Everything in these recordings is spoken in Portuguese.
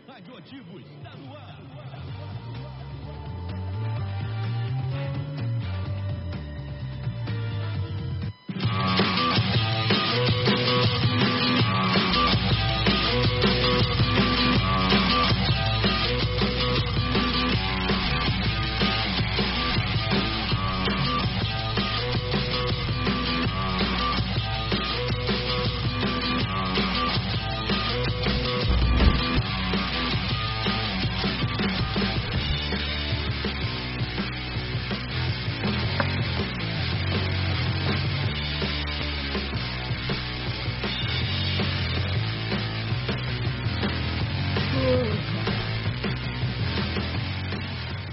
Radioativo está no ar.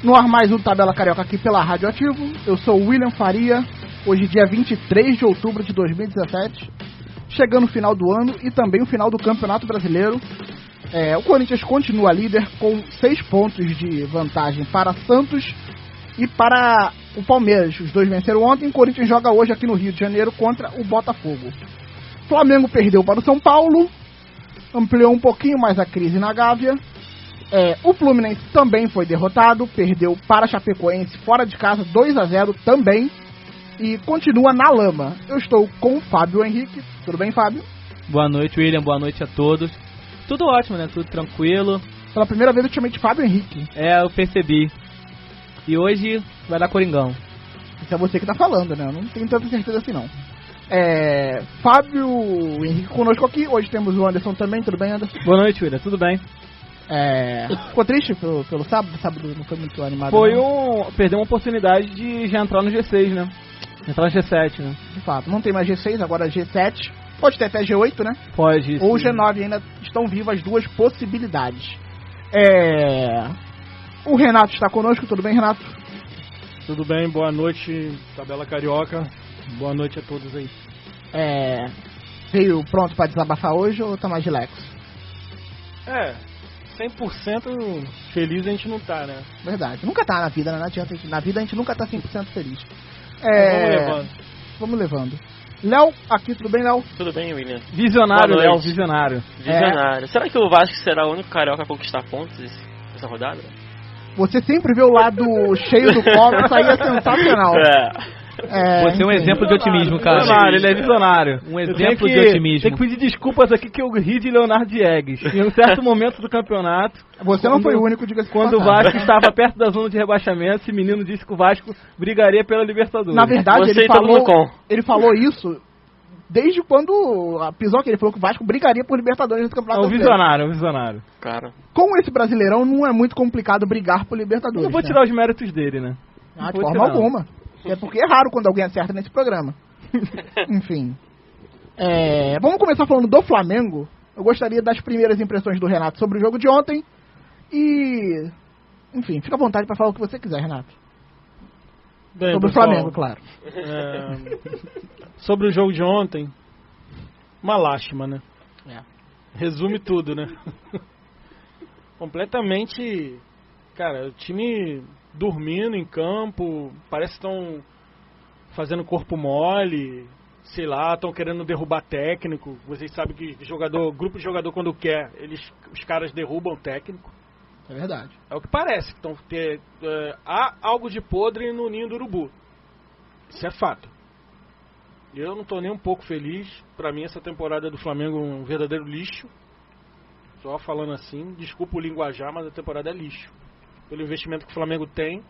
No ar mais um Tabela Carioca aqui pela Radioativo. Eu sou o William Faria. Hoje dia 23 de outubro de 2017. Chegando o final do ano e também o final do Campeonato Brasileiro. O Corinthians continua líder com 6 pontos de vantagem para Santos e para o Palmeiras. Os dois venceram ontem. O Corinthians joga hoje aqui no Rio de Janeiro contra o Botafogo. Flamengo perdeu para o São Paulo. Ampliou um pouquinho mais a crise na Gávea. O Fluminense também foi derrotado, perdeu para a Chapecoense fora de casa 2-0 também e continua na lama. Eu estou com o Fábio Henrique. Tudo bem, Fábio? Boa noite, William. Boa noite a todos. Tudo ótimo, né? Tudo tranquilo. Pela primeira vez eu te chamei de Fábio Henrique. Eu percebi. E hoje vai dar Coringão. Isso é você que tá falando, né? Eu não tenho tanta certeza assim, não. Fábio Henrique conosco aqui. Hoje temos o Anderson também. Tudo bem, Anderson? Boa noite, William. Tudo bem? Ficou triste pelo sábado? Sábado não foi muito animado. Perdeu uma oportunidade de já entrar no G6, né? Entrar no G7, né? De fato, não tem mais G6, agora G7. Pode ter até G8, né? Pode. Ou sim. G9, ainda estão vivas as duas possibilidades. O Renato está conosco, tudo bem, Renato? Tudo bem, boa noite, Tabela Carioca. Boa noite a todos aí. Veio pronto para desabafar hoje ou tá mais relax? 100% feliz a gente não tá, né? Verdade, nunca tá na vida, né? Não adianta, na vida a gente nunca tá 100% feliz. Vamos levando. Léo, aqui, tudo bem, Léo? Tudo bem, William. Visionário, Léo, visionário. Será que o Vasco será o único carioca a conquistar pontos nessa rodada? Você sempre vê o lado cheio do copo, isso aí é sensacional. Você é um exemplo de otimismo, cara. Visionário, ele é visionário. Um exemplo de otimismo. Tem que pedir desculpas aqui que eu ri de Leonardo Diegues. Em um certo momento do campeonato. Você não foi o único, diga-se quando o Vasco estava perto da zona de rebaixamento, esse menino disse que o Vasco brigaria pela Libertadores. Na verdade, ele falou isso desde quando pisou que ele falou que o Vasco brigaria por Libertadores no Campeonato Brasileiro. O visionário. Cara. Com esse Brasileirão não é muito complicado brigar por Libertadores. Eu vou tirar os méritos dele, né? De forma alguma. É porque é raro quando alguém acerta nesse programa. Enfim. Vamos começar falando do Flamengo. Eu gostaria das primeiras impressões do Renato sobre o jogo de ontem. E... enfim, fica à vontade para falar o que você quiser, Renato. Bem, sobre pessoal, o Flamengo, claro. Sobre o jogo de ontem, uma lástima, né? Resume tudo, né? Completamente... Cara, o time dormindo em campo, parece que estão fazendo corpo mole, sei lá, estão querendo derrubar técnico. Vocês sabem que grupo de jogador quando quer, os caras derrubam o técnico. É verdade. É o que parece, há algo de podre no ninho do urubu. Isso é fato. Eu não estou nem um pouco feliz. Para mim essa temporada do Flamengo é um verdadeiro lixo. Só falando assim, desculpa o linguajar, mas a temporada é lixo. Pelo investimento que o Flamengo tem,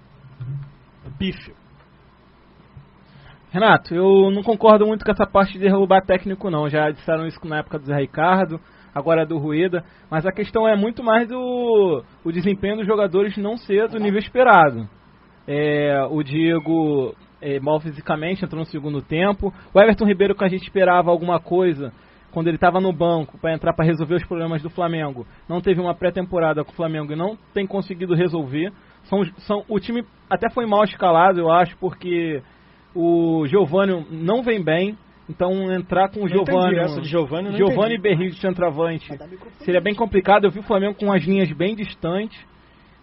pífio. Renato, eu não concordo muito com essa parte de derrubar técnico, não. Já disseram isso na época do Zé Ricardo, agora do Rueda. Mas a questão é muito mais o desempenho dos jogadores não ser do nível esperado. O Diego mal fisicamente, entrou no segundo tempo. O Everton Ribeiro, que a gente esperava alguma coisa quando ele estava no banco para entrar para resolver os problemas do Flamengo, não teve uma pré-temporada com o Flamengo e não tem conseguido resolver. O time até foi mal escalado, eu acho, porque o Giovani não vem bem. Então entrar com o Giovani e Berrigo de centroavante seria bem complicado. Eu vi o Flamengo com as linhas bem distantes.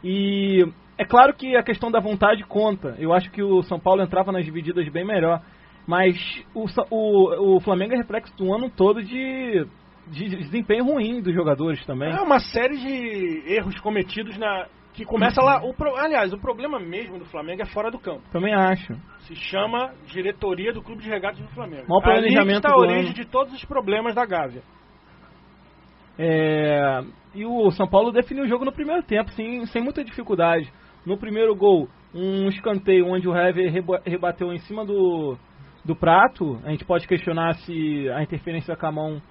E é claro que a questão da vontade conta. Eu acho que o São Paulo entrava nas divididas bem melhor. Mas o Flamengo é reflexo do ano todo de de desempenho ruim dos jogadores também. É uma série de erros cometidos que começa lá. Aliás, o problema mesmo do Flamengo é fora do campo. Também acho. Se chama diretoria do Clube de Regatas do Flamengo. Mau planejamento Ali está a do origem ano. de todos os problemas da Gávea. E o São Paulo definiu o jogo no primeiro tempo, sem muita dificuldade. No primeiro gol, um escanteio onde o Hever rebateu em cima do Prato. A gente pode questionar se a interferência com a mão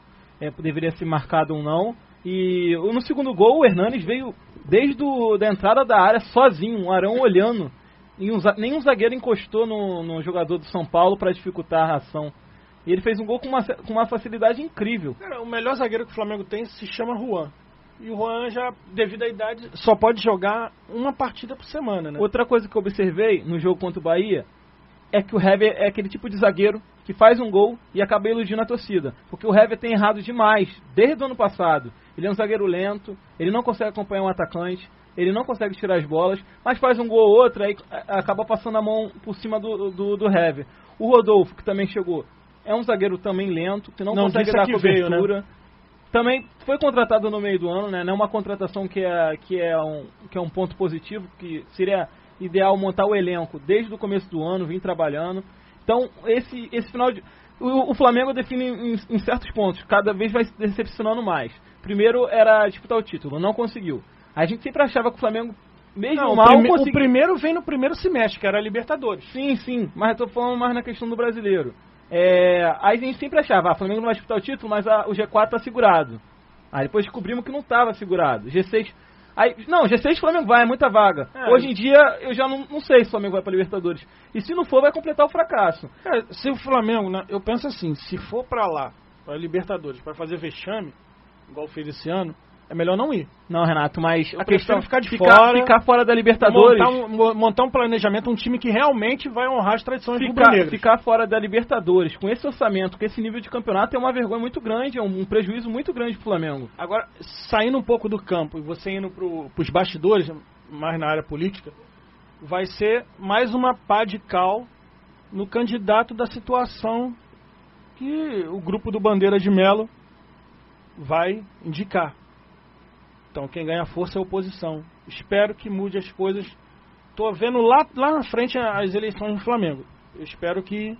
deveria ser marcada ou não. E no segundo gol, o Hernanes veio desde a entrada da área sozinho, um Arão olhando. E nenhum zagueiro encostou no jogador do São Paulo para dificultar a ação. E ele fez um gol com uma facilidade incrível. Cara, o melhor zagueiro que o Flamengo tem se chama Juan. E o Juan, já devido à idade, só pode jogar uma partida por semana, né? Outra coisa que eu observei no jogo contra o Bahia é que o Hever é aquele tipo de zagueiro que faz um gol e acaba iludindo a torcida. Porque o Hever tem errado demais, desde o ano passado. Ele é um zagueiro lento, ele não consegue acompanhar um atacante, ele não consegue tirar as bolas, mas faz um gol ou outro, aí acaba passando a mão por cima do Hever. O Rodolfo, que também chegou, é um zagueiro também lento, que não consegue dar cobertura. Veio, né? Também foi contratado no meio do ano, né? Não é uma contratação que é um ponto positivo, que seria ideal montar o elenco desde o começo do ano, vir trabalhando. Então, esse final de... O Flamengo define em certos pontos, cada vez vai se decepcionando mais. Primeiro era disputar o título, não conseguiu. A gente sempre achava que o Flamengo, mesmo mal, conseguiu. O primeiro vem no primeiro semestre, que era a Libertadores. Sim, mas eu tô falando mais na questão do brasileiro. Aí a gente sempre achava, o Flamengo não vai disputar o título, mas o G4 tá segurado. Aí depois descobrimos que não estava segurado. G6... G6 o Flamengo vai, é muita vaga. Hoje em dia, eu já não sei se o Flamengo vai pra Libertadores. E se não for, vai completar o fracasso. Se o Flamengo, né, eu penso assim, se for pra lá, pra Libertadores, pra fazer vexame, igual fez esse ano, é melhor não ir. Não, Renato, mas a questão é ficar fora da Libertadores. Montar um planejamento, um time que realmente vai honrar as tradições rubro-negras. Ficar fora da Libertadores, com esse orçamento, com esse nível de campeonato, é uma vergonha muito grande, é um prejuízo muito grande pro Flamengo. Agora, saindo um pouco do campo e você indo pros bastidores, mais na área política, vai ser mais uma pá de cal no candidato da situação que o grupo do Bandeira de Melo vai indicar. Então, quem ganha força é a oposição. Espero que mude as coisas. Estou vendo lá na frente as eleições do Flamengo. Eu espero que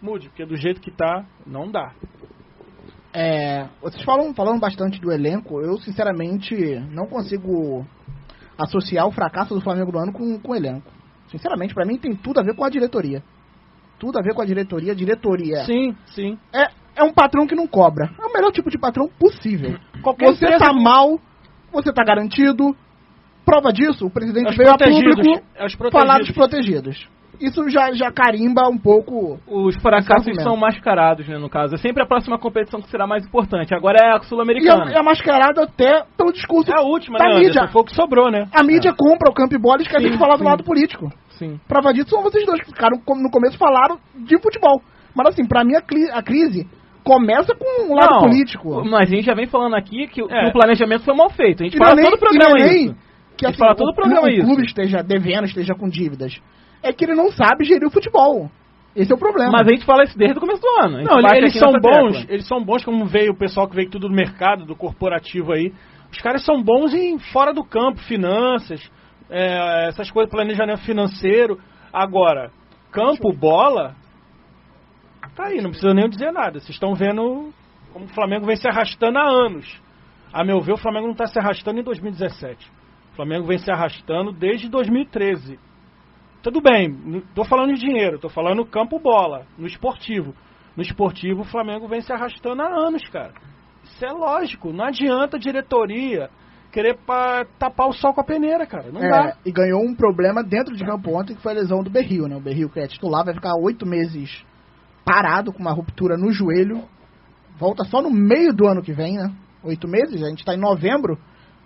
mude, porque do jeito que tá, não dá. Vocês falando bastante do elenco, eu sinceramente não consigo associar o fracasso do Flamengo no ano com o elenco. Sinceramente, para mim tem tudo a ver com a diretoria. Tudo a ver com a diretoria. Sim. É um patrão que não cobra. É o melhor tipo de patrão possível. Você tá mal, você tá garantido. Prova disso, o presidente veio a público falar dos protegidos. Isso já carimba um pouco. Os fracassos são mascarados, né, no caso. É sempre a próxima competição que será mais importante. Agora é a Sul-Americana. E é mascarado até pelo discurso a última, da né, mídia. Foi o que sobrou, né? A mídia compra o campo e bola e esquece de falar do lado político. Sim. Prova disso são vocês dois que ficaram no começo falaram de futebol. Mas assim, pra mim a crise começa com o lado político. Mas a gente já vem falando aqui que o planejamento foi mal feito. A gente fala todo o programa isso. Que assim, o clube esteja devendo, esteja com dívidas. É que ele não sabe gerir o futebol. Esse é o problema. Mas a gente fala isso desde o começo do ano. Não, eles são bons, como veio o pessoal que veio tudo do mercado, do corporativo aí. Os caras são bons em fora do campo, finanças, essas coisas, planejamento financeiro. Agora, campo, bola, tá aí, não precisa nem dizer nada. Vocês estão vendo como o Flamengo vem se arrastando há anos. A meu ver, o Flamengo não está se arrastando em 2017. O Flamengo vem se arrastando desde 2013. Tudo bem, não tô falando de dinheiro, tô falando campo bola, no esportivo. No esportivo, o Flamengo vem se arrastando há anos, cara. Isso é lógico, não adianta a diretoria querer tapar o sol com a peneira, cara. Não dá. E ganhou um problema dentro de campo ontem, que foi a lesão do Berril, né? O Berril, que é titular, vai ficar 8 meses parado, com uma ruptura no joelho. Volta só no meio do ano que vem, né? 8 meses, a gente tá em novembro.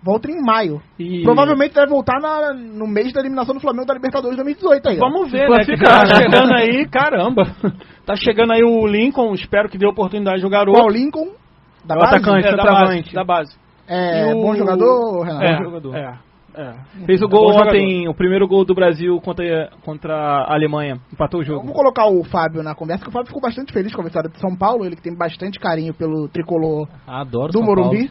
Volta em maio. Provavelmente vai voltar no mês da eliminação do Flamengo da Libertadores 2018 aí. Vamos ver, né? Que tá chegando aí, caramba. Tá chegando aí o Lincoln, espero que dê oportunidade ao garoto. Qual Lincoln? Da base? Atacante, da base. Bom jogador, Renato? Bom jogador. Fez o gol ontem, o primeiro gol do Brasil contra a Alemanha. Empatou o jogo. Vamos colocar o Fábio na conversa, que o Fábio ficou bastante feliz com a vitória de São Paulo. Ele que tem bastante carinho pelo tricolor Adoro do São Morumbi.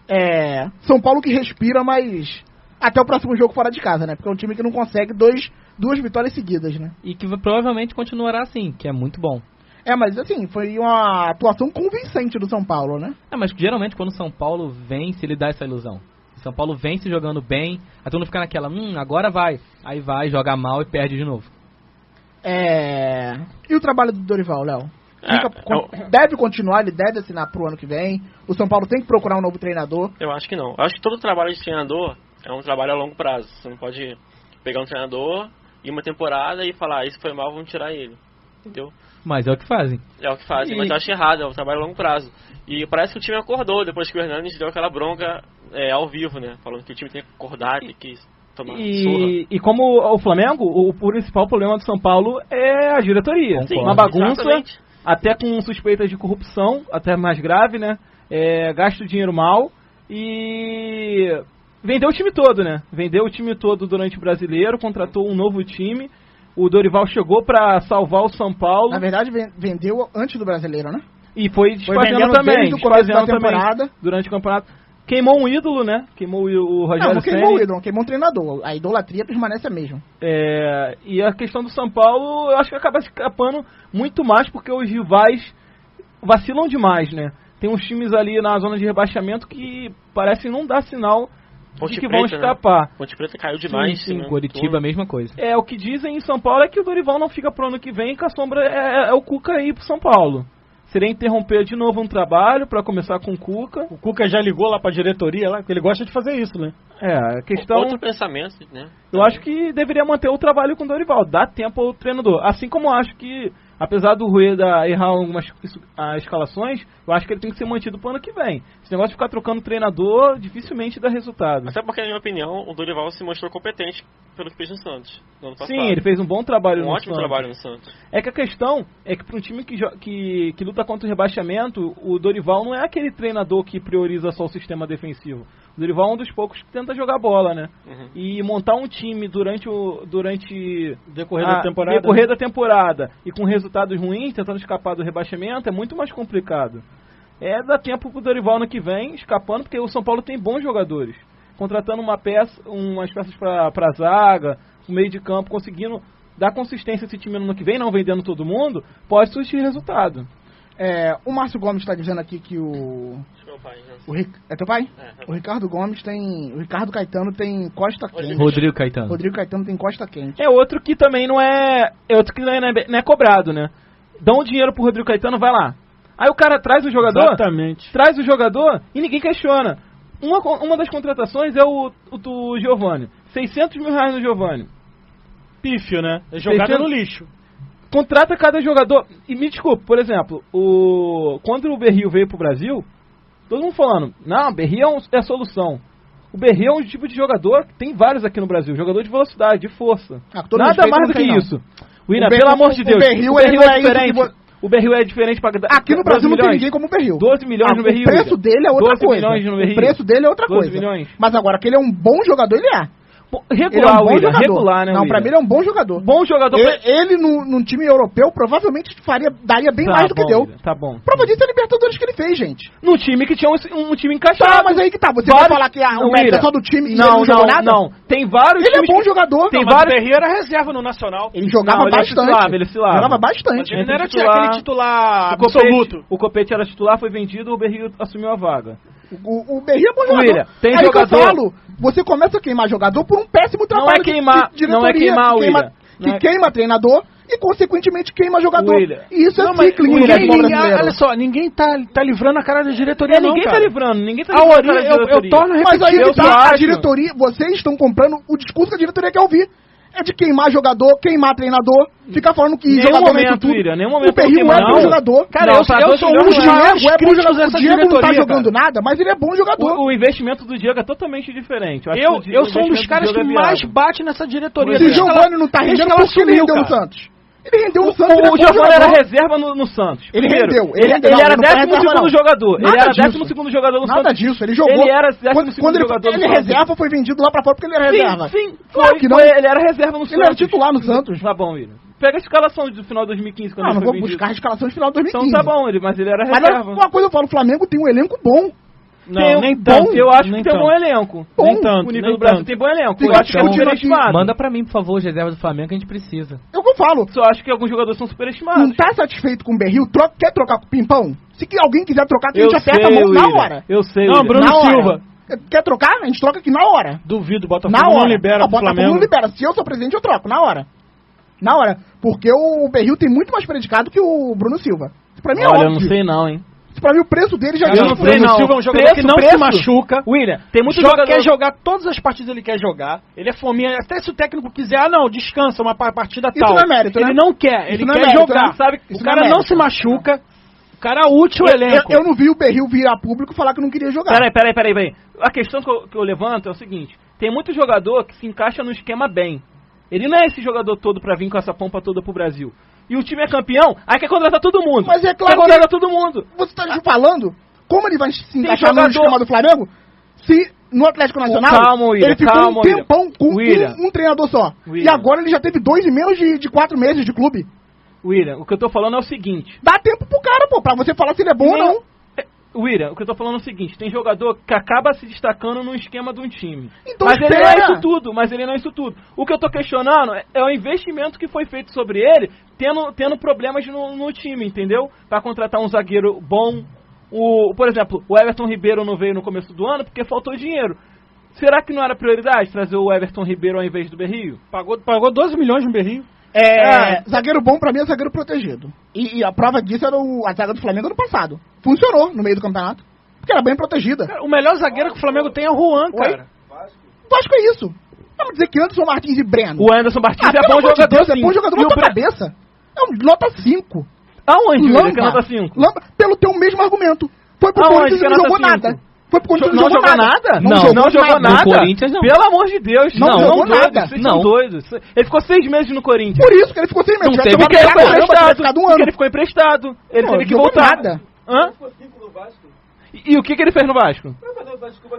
Paulo. São Paulo que respira, mas até o próximo jogo fora de casa, né? Porque é um time que não consegue duas vitórias seguidas, né? E que provavelmente continuará assim, que é muito bom. Mas assim, foi uma atuação convincente do São Paulo, né? Mas geralmente quando o São Paulo vence, ele dá essa ilusão. São Paulo vence jogando bem, aí todo mundo fica naquela, agora vai. Aí vai, joga mal e perde de novo. E o trabalho do Dorival, Léo? Deve continuar, ele deve assinar pro ano que vem. O São Paulo tem que procurar um novo treinador. Eu acho que não. Eu acho que todo trabalho de treinador é um trabalho a longo prazo. Você não pode pegar um treinador em uma temporada e falar, isso foi mal, vamos tirar ele. Entendeu? Mas é o que fazem. É o que fazem, mas eu acho errado, é um trabalho a longo prazo. E parece que o time acordou depois que o Hernandes deu aquela bronca ao vivo, né? Falando que o time tem que acordar, tem que tomar surra. E como o Flamengo, o principal problema do São Paulo é a diretoria. Sim, uma bagunça, exatamente. Até com suspeitas de corrupção, até mais grave, né? Gasta o dinheiro mal e vendeu o time todo, né? Vendeu o time todo durante o Brasileiro, contratou um novo time. O Dorival chegou pra salvar o São Paulo. Na verdade, vendeu antes do Brasileiro, né? E foi desfazendo também. Desde o começo da temporada. Durante o campeonato. Queimou um ídolo, né? Queimou o Rogério Não queimou o ídolo, queimou um treinador. A idolatria permanece a mesma. E a questão do São Paulo, eu acho que acaba escapando muito mais porque os rivais vacilam demais, né? Tem uns times ali na zona de rebaixamento que parecem não dar sinal de que vão escapar. Né? Ponte Preta caiu demais. Sim, Coritiba, a mesma coisa. O que dizem em São Paulo é que o Dorival não fica pro ano que vem, que a sombra é o Cuca aí pro São Paulo. Seria interromper de novo um trabalho para começar com o Cuca. O Cuca já ligou lá pra diretoria, lá, porque ele gosta de fazer isso, né? A questão... Outro pensamento, né? Eu acho que deveria manter o trabalho com o Dorival, dar tempo ao treinador. Assim como eu acho que, apesar do Rueda errar algumas escalações, eu acho que ele tem que ser mantido pro ano que vem. Esse negócio de ficar trocando treinador dificilmente dá resultado. Até porque, na minha opinião, o Dorival se mostrou competente pelo que fez no Santos no ano passado. Sim, ele fez um bom trabalho no Santos. Um ótimo trabalho no Santos. É que a questão é que para um time que luta contra o rebaixamento, o Dorival não é aquele treinador que prioriza só o sistema defensivo. O Dorival é um dos poucos que tenta jogar bola, né? E montar um time durante decorrer da temporada e com resultados ruins, tentando escapar do rebaixamento, é muito mais complicado. Dá tempo pro Dorival no que vem, escapando, porque o São Paulo tem bons jogadores. Contratando umas peças pra zaga, no meio de campo, conseguindo dar consistência a esse time no ano que vem, não vendendo todo mundo, pode surgir resultado. O Márcio Gomes está dizendo aqui que o... Meu pai, né? É teu pai? É. O Ricardo Gomes tem... O Ricardo Caetano tem costa quente. Rodrigo Caetano. Rodrigo Caetano tem costa quente. É outro que também não é... outro que não é cobrado, né? Dão o dinheiro pro Rodrigo Caetano, vai lá. Aí o cara traz o jogador... Exatamente. Traz o jogador e ninguém questiona. Uma das contratações é o do Giovani. 600 mil reais no Giovani. Pífio, né? É jogada no lixo. Contrata cada jogador. E me desculpe, por exemplo, quando o Berrio veio pro Brasil, todo mundo falando, não, Berrio é a solução. O Berrio é um tipo de jogador, tem vários aqui no Brasil, jogador de velocidade, de força. Nada mais do que isso. William, pelo amor de Deus, o Berrio é diferente. O Berrio é diferente pra... Aqui no Brasil não tem ninguém como o Berrio. 12 milhões no Berrio. O preço dele é outra coisa. 12 milhões no Berrio. O preço dele é outra coisa. Milhões. Mas agora, que ele é um bom jogador, ele é. Regular, William. Regular, né, não, pra mim ele é um bom jogador. Bom jogador. Ele num time europeu provavelmente daria bem mais do que deu. Tá bom. Prova disso é a Libertadores que ele fez, gente. Num time que tinha um time encaixado. Tá, mas aí que tá. Você vai falar que o mérito é só do time e ele não jogou nada? Não, tem vários Ele é bom jogador. Tem mas vários... o Berrio era reserva no Nacional. Ele jogava bastante. Ele oscilava. Jogava bastante. Mas ele não era aquele titular absoluto. O Copete era titular, foi vendido, o Berrio assumiu a vaga. O Berrio é bom jogador. William, tem aí jogador... que eu falo, você começa a queimar jogador por um péssimo trabalho de diretoria. Não é queimar, William. Queima treinador e, consequentemente, queima jogador. William. E isso é cíclico. Olha só, ninguém tá livrando a cara da diretoria, não, ninguém cara. tá livrando a cara da diretoria. Eu torno a repetir. Mas aí que tá, a diretoria, vocês estão comprando o discurso que a diretoria quer ouvir. É de queimar jogador, queimar treinador, ficar falando que jogador é tudo. O Berrio é bom jogador. Cara, eu sou um dos maiores críticos dessa diretoria. O Diego não tá jogando nada, mas ele é bom jogador. O investimento do Diego é totalmente diferente. Eu sou um dos caras que mais bate nessa diretoria. Se o Giovani não tá rendendo, por que ele rendeu no Santos? Ele rendeu no Santos. O Giovanni era reserva no Santos. Ele Primeiro, rendeu. Ele era 12º jogador. Nada Ele era disso. 12º jogador no Nada Santos. disso, ele jogou. Ele era 12º Quando jogador ele no Santos. reserva, foi vendido lá pra fora porque ele era reserva. Sim, Claro que não. ele era reserva no Santos. Ele era titular no Santos. Tá bom, William. Pega a escalação do final de 2015. Quando Não, ele não foi vou vendido. buscar a escalação de final de 2015. Então tá bom, mas ele era Mas reserva. uma coisa eu falo, o Flamengo tem um elenco bom. Não, nem Bom, tanto. eu acho nem que tem um bom elenco. Nem tanto, O nível nem do Brasil tanto. tem bom elenco. Fica Eu acho que é discutindo superestimado. Manda pra mim, por favor, as reservas do Flamengo que a gente precisa. É o que eu falo. Só acho que alguns jogadores são Não superestimados. tá satisfeito com o Berril? Quer trocar com o Pimpão? Se alguém quiser trocar, que a Eu gente aperta a mão na William. hora. Eu sei, Não, William. Bruno Na hora. Silva. Quer trocar? A gente troca aqui na hora. Duvido, Botafogo Na hora. não libera Ah, pro Botafogo Flamengo. não libera. Se eu sou presidente, eu troco. Na hora. Na hora. Porque o Berril tem muito mais predicado que o Bruno Silva. Isso pra mim é Olha, óbvio. eu não sei não, hein. Isso pra mim o preço dele já Eu diz não tudo. sei Bruno não. Silva é um jogador Preço, que não preço. se machuca. William, tem muito Quer jogador... jogar todas as partidas ele quer jogar. Ele é fominha. Até se o técnico quiser, não, descansa uma partida Isso tal. não é mérito, Ele né? não quer, ele Isso não é quer mérito, jogar. né? Sabe? Isso O não é cara não mérito. se machuca. O cara útil o elenco. Eu não vi o Berril vir a público falar que não queria jogar. Peraí. A questão que eu levanto é o seguinte. Tem muito jogador que se encaixa no esquema bem. Ele não é esse jogador todo pra vir com essa pompa toda pro Brasil. E o time é campeão, aí quer contratar todo mundo. Mas é claro quer contratar todo mundo. Você tá falando como ele vai se encaixar no jogador- esquema do Flamengo se no Atlético Nacional Calma, William, ele ficou calma, um tempão com William. um treinador só. E William. agora ele já teve 2 em menos de 4 meses de clube. William, o que eu tô falando é o seguinte. Dá tempo pro cara, pô, pra você falar se ele é bom ou não. William, o que eu tô falando é o seguinte, tem jogador que acaba se destacando no esquema de um time. Então mas ele espera. não é isso tudo, O que eu tô questionando é o investimento que foi feito sobre ele, tendo problemas no time, entendeu? Pra contratar um zagueiro bom. Por exemplo, o Everton Ribeiro não veio no começo do ano porque faltou dinheiro. Será que não era prioridade trazer o Everton Ribeiro ao invés do Berrio? Pagou 12 milhões no Berrio. Zagueiro bom pra mim é zagueiro protegido. E a prova disso era a zaga do Flamengo ano passado. Funcionou no meio do campeonato. Porque era bem protegida. Cara, o melhor zagueiro que o Flamengo tem é o Juan, cara. Vasco é isso. Vamos dizer que Anderson Martins e Breno. O Anderson Martins é pelo bom amor de jogador, Deus, sim. é bom jogador E na o tua Bre- cabeça. É um nota 5. Aonde, William, que é Lamba, nota 5? Lamba, pelo teu mesmo argumento. Foi pro Aonde Corinthians que e é não nota jogou 5? nada. Foi pro Corinthians e Não jogou nada? Não jogou nada. No Corinthians, não. Pelo amor de Deus. Não jogou doidos, nada. Vocês Não. são doidos. Ele ficou 6 meses no Corinthians. Por isso que ele ficou sem medo. Não Tivesse teve jogado Porque ele pra ficou caramba, teria emprestado. ficado um Porque ano. ele ficou emprestado. Ele Pô, teve que jogou voltar. nada. Hã? E o que ele fez no Vasco?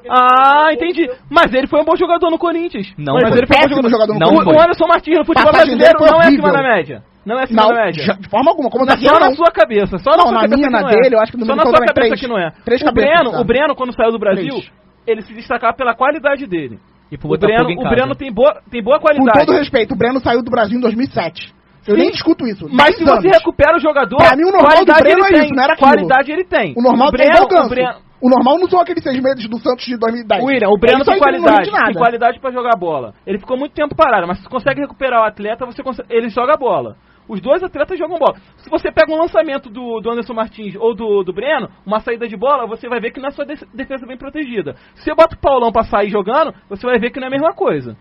Ah, entendi. Mas ele foi um bom jogador no Corinthians. Não, mas foi ele foi um bom péssimo jogador no Não Corinthians. O Anderson Martins no futebol Passagem brasileiro dele foi não é acima horrível. da média. Não é acima Não, da média. de forma alguma. Como Só zagueiro, na não. sua cabeça. Só na Não, sua na cabeça minha, que na não dele, é. eu acho que no Só meu na sua também é cabeça três. que não é. Três cabeças, O Breno, quando saiu do Brasil, Três. ele se destacava pela qualidade dele. E pro O Botafogo em Breno casa. tem boa Com qualidade. todo respeito, o Breno saiu do Brasil em 2007. Eu Sim. nem discuto isso. Mas 10 se você anos. recupera o jogador, Pra mim, o normal do qualidade Breno ele é tem. isso, não era aquilo. Qualidade ele tem. O normal Breno, tem igual o o Breno, Ganso. O normal não são aqueles 6 meses do Santos de 2010. William, o Breno Isso aí tem que não rende qualidade. nada. Tem qualidade pra jogar bola. Ele ficou muito tempo parado, mas se consegue recuperar o atleta, ele joga bola. Os dois atletas jogam bola. Se você pega um lançamento do Anderson Martins ou do Breno, uma saída de bola, você vai ver que não é sua defesa bem protegida. Se você bota o Paulão pra sair jogando, você vai ver que não é a mesma coisa.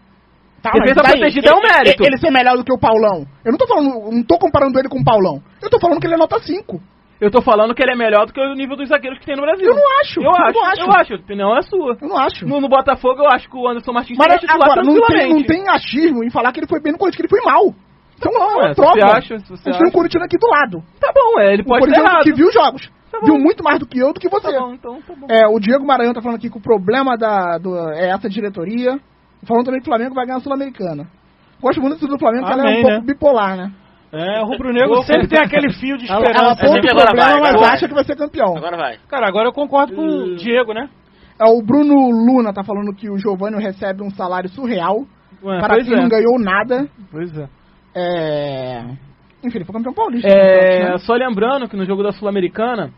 Tá, Defesa mas daí, protegida é um mérito. Ele ser melhor do que o Paulão. Eu não tô falando, não tô comparando ele com o Paulão. Eu tô falando que ele é nota 5. Eu tô falando que ele é melhor do que o nível dos zagueiros que tem no Brasil. Eu não acho. Eu acho. A opinião é sua. Eu não acho. No Botafogo, eu acho que o Anderson Martins Mas seria titular agora, não tranquilamente. tem achismo em falar que ele foi bem no Corinthians, que ele foi mal. Então, bom, é se prova. você acha, se você A gente tem um acha. corintiano aqui do lado. Tá bom, ele O pode ser corintiano errado. que viu jogos. Tá bom. Viu muito mais do que eu, do que você. Tá bom, então tá bom. O Diego Maranhão tá falando aqui que o problema é essa diretoria. Falando também que o Flamengo vai ganhar a Sul-Americana. Gosto muito do Flamengo, porque ela é um Amém, pouco né? bipolar, né? O rubro-negro sempre tem aquele fio de Ela esperança. aponta sempre o agora problema, vai, mas agora acha vai. que vai ser campeão. Agora vai. Cara, agora eu concordo com o Diego, né? O Bruno Luna tá falando que o Giovanni recebe um salário surreal para pois quem não ganhou nada. Pois é. Enfim, ele foi campeão paulista. né? Só lembrando que no jogo da Sul-Americana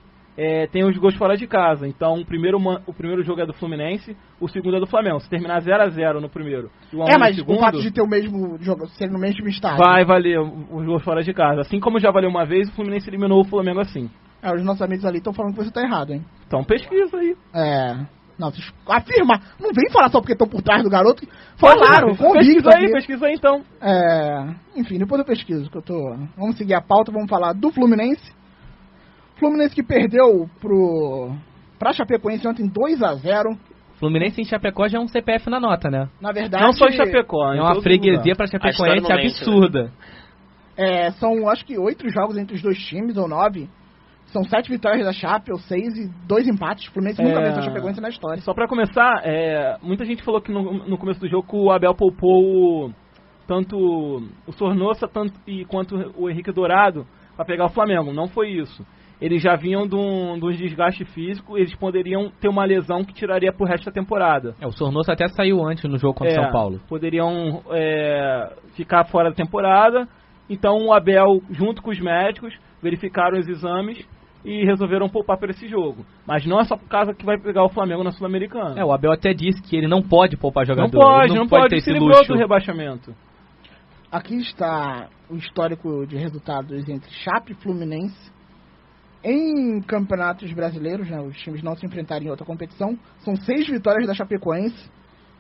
tem os gols fora de casa. Então o primeiro jogo é do Fluminense, o segundo é do Flamengo. Se terminar 0x0 no primeiro e 1 a 1 no Mas segundo, o fato de ter o mesmo jogo, ser no mesmo estádio. vai valer os gols fora de casa. Assim como já valeu uma vez, o Fluminense eliminou o Flamengo assim. Os nossos amigos ali estão falando que você tá errado, hein? Então pesquisa aí. Não, vocês afirma. Não vem falar só porque estão por trás do garoto. Falaram, convicto Pesquisa aí então. Enfim, depois eu pesquiso, que eu tô... Vamos seguir a pauta, vamos falar do Fluminense. Fluminense que perdeu pra Chapecoense ontem 2-0. Fluminense em Chapecó já é um CPF na nota, né? Na verdade... Não só em Chapecó. É em uma todo freguesia lugar. pra A história Chapecoense não mente, absurda. São, acho que 8 jogos entre os dois times, ou 9. São 7 vitórias da Chape, ou 6, e 2 empates. O Fluminense nunca venceu a Chapecoense na história. Só pra começar, muita gente falou que no começo do jogo que o Abel poupou tanto o Sornosa quanto o Henrique Dourado pra pegar o Flamengo. Não foi isso. Eles já vinham de um desgaste físico, eles poderiam ter uma lesão que tiraria pro resto da temporada. O Sornosa até saiu antes no jogo contra o São Paulo. Poderiam ficar fora da temporada. Então o Abel, junto com os médicos, verificaram os exames e resolveram poupar para esse jogo. Mas não é só por causa que vai pegar o Flamengo na Sul-Americana. O Abel até disse que ele não pode poupar jogador. Não pode ter esse luxo. Do rebaixamento. Aqui está o histórico de resultados entre Chape e Fluminense. Em campeonatos brasileiros, né, os times não se enfrentarem em outra competição. São 6 vitórias da Chapecoense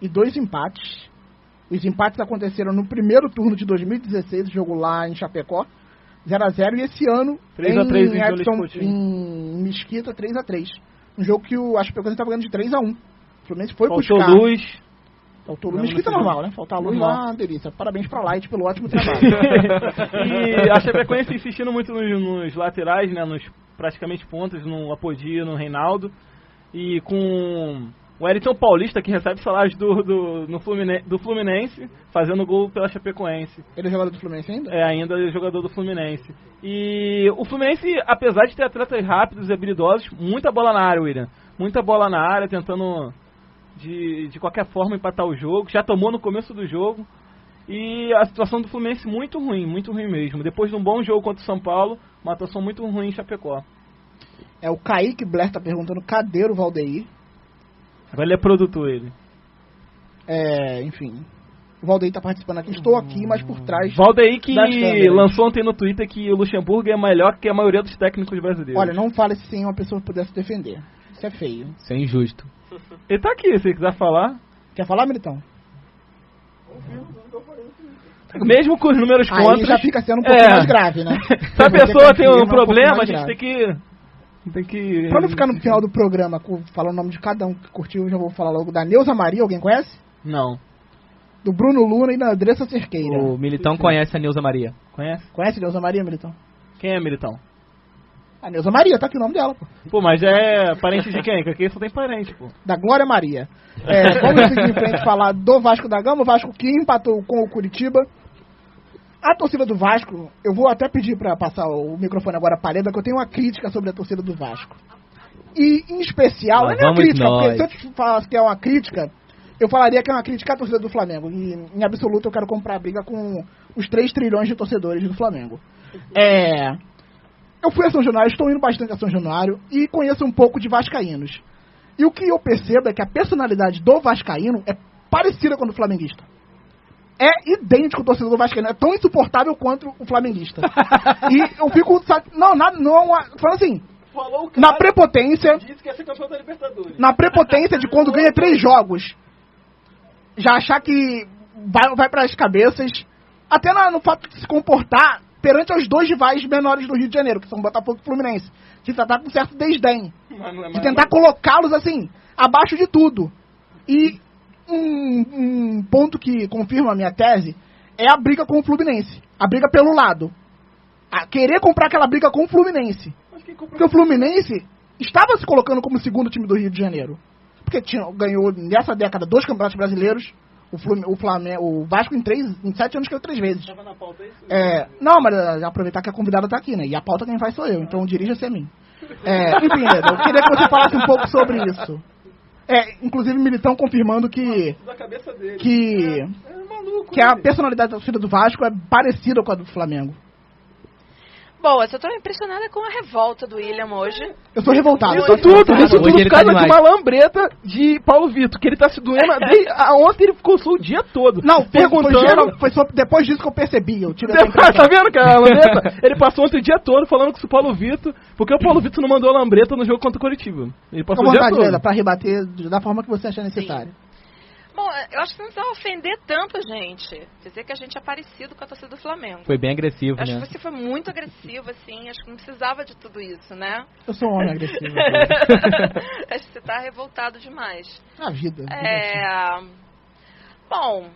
e 2 empates. Os empates aconteceram no primeiro turno de 2016, jogo lá em Chapecó, 0x0, e esse ano 3x3 em Mesquita, 3x3. Um jogo que a Chapecoense estava ganhando de 3x1. O Fluminense foi Faltou buscar. luz. Faltou luz. Mesquita normal, né? Faltar luz lá, uma delícia. Parabéns pra Light pelo ótimo trabalho. E a Chapecoense insistindo muito nos laterais, né? Nos praticamente pontas, no Apodi, no Reinaldo. E com o Wellington Paulista, que recebe salários do Fluminense, fazendo gol pela Chapecoense. Ele é jogador do Fluminense ainda? Ainda é jogador do Fluminense. E o Fluminense, apesar de ter atletas rápidos e habilidosos, muita bola na área, William. Muita bola na área, tentando de qualquer forma empatar o jogo. Já tomou no começo do jogo. E a situação do Fluminense muito ruim mesmo. Depois de um bom jogo contra o São Paulo, uma atuação muito ruim em Chapecó. O Kaique Blair tá perguntando cadê o Valdeir. Agora ele é produtor, ele. Enfim. O Valdeir tá participando aqui. Estou aqui, mas por trás. Valdeir que lançou ontem no Twitter que o Luxemburgo é melhor que a maioria dos técnicos brasileiros. Olha, não fale sem uma pessoa pudesse defender. Isso é feio. Isso é injusto. Ele tá aqui, se quiser falar. Quer falar, Militão? Mesmo com os números aí contra. Já fica sendo um pouco mais grave, né? Se a pessoa tem um problema, a gente tem que... Pra não ficar no final do programa falando o nome de cada um que curtiu, eu já vou falar logo da Neuza Maria, alguém conhece? Não. Do Bruno Luna e da Andressa Cerqueira. O Militão conhece a Neuza Maria. Conhece a Neuza Maria, Militão? Quem é Militão? A Neuza Maria, tá aqui o nome dela, pô. Pô, mas é parente de quem? Porque aqui só tem parente, pô. Da Glória Maria. Vamos seguir em frente falar do Vasco da Gama. O Vasco que empatou com o Curitiba. A torcida do Vasco, eu vou até pedir pra passar o microfone agora para a Leda, que eu tenho uma crítica sobre a torcida do Vasco. E, em especial, não é uma crítica, porque se eu te falasse que é uma crítica, eu falaria que é uma crítica à torcida do Flamengo. E, em absoluto, eu quero comprar briga com os 3 trilhões de torcedores do Flamengo. Eu fui a São Januário, estou indo bastante a São Januário e conheço um pouco de vascaínos. E o que eu percebo é que a personalidade do vascaíno é parecida com a do flamenguista. É idêntico o torcedor do vascaíno, é tão insuportável quanto o flamenguista. E eu fico... falando assim, na prepotência... Disse que ia ser campeão da Libertadores. Na prepotência de quando ganha 3 jogos, já achar que vai para as cabeças, até no fato de se comportar perante os 2 rivais menores do Rio de Janeiro, que são Botafogo e Fluminense, de tratar com certo desdém, de tentar colocá-los assim, abaixo de tudo. E um ponto que confirma a minha tese é a briga com o Fluminense, a briga pelo lado, a querer comprar aquela briga com o Fluminense, porque o Fluminense estava se colocando como segundo time do Rio de Janeiro, porque ganhou nessa década 2 campeonatos brasileiros. O Vasco em 7 anos caiu 3 vezes. Tava na pauta isso? Não, mas aproveitar que a convidada tá aqui, né? E a pauta quem faz sou eu, então dirija-se a mim. Enfim, eu queria que você falasse um pouco sobre isso. Inclusive Militão confirmando que a personalidade da torcida do Vasco é parecida com a do Flamengo. Bom, eu só tô impressionada com a revolta do William hoje. Eu sou revoltado. Isso tudo por causa de uma lambreta de Paulo Vitor, que ele tá se doendo. Ontem ele ficou o dia todo. Não, foi só depois disso que eu percebi. Tá vendo, cara? A lambreta? Ele passou ontem o dia todo falando com o Paulo Vitor, porque o Paulo Vitor não mandou a lambreta no jogo contra o Curitiba. Ele passou o dia todo. Pra rebater da forma que você achar necessário. Bom, eu acho que não precisa ofender tanto, gente. Dizer que a gente é parecido com a torcida do Flamengo. Foi bem agressivo, né? Acho que você foi muito agressivo, assim. Acho que não precisava de tudo isso, né? Eu sou um homem agressivo. Acho que você tá revoltado demais. Na vida. Bom,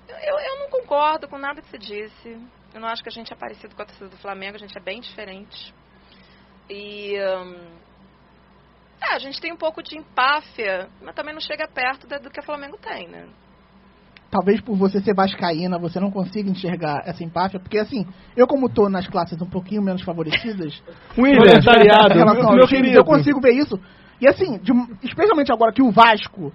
eu não concordo com nada que você disse. Eu não acho que a gente é parecido com a torcida do Flamengo, a gente é bem diferente. E a gente tem um pouco de empáfia, mas também não chega perto do que o Flamengo tem, né? Talvez por você ser vascaína, você não consiga enxergar essa empáfia, porque assim, eu como tô nas classes um pouquinho menos favorecidas, William, em relação meu aos times, querido. eu consigo ver isso. E assim, especialmente agora que o Vasco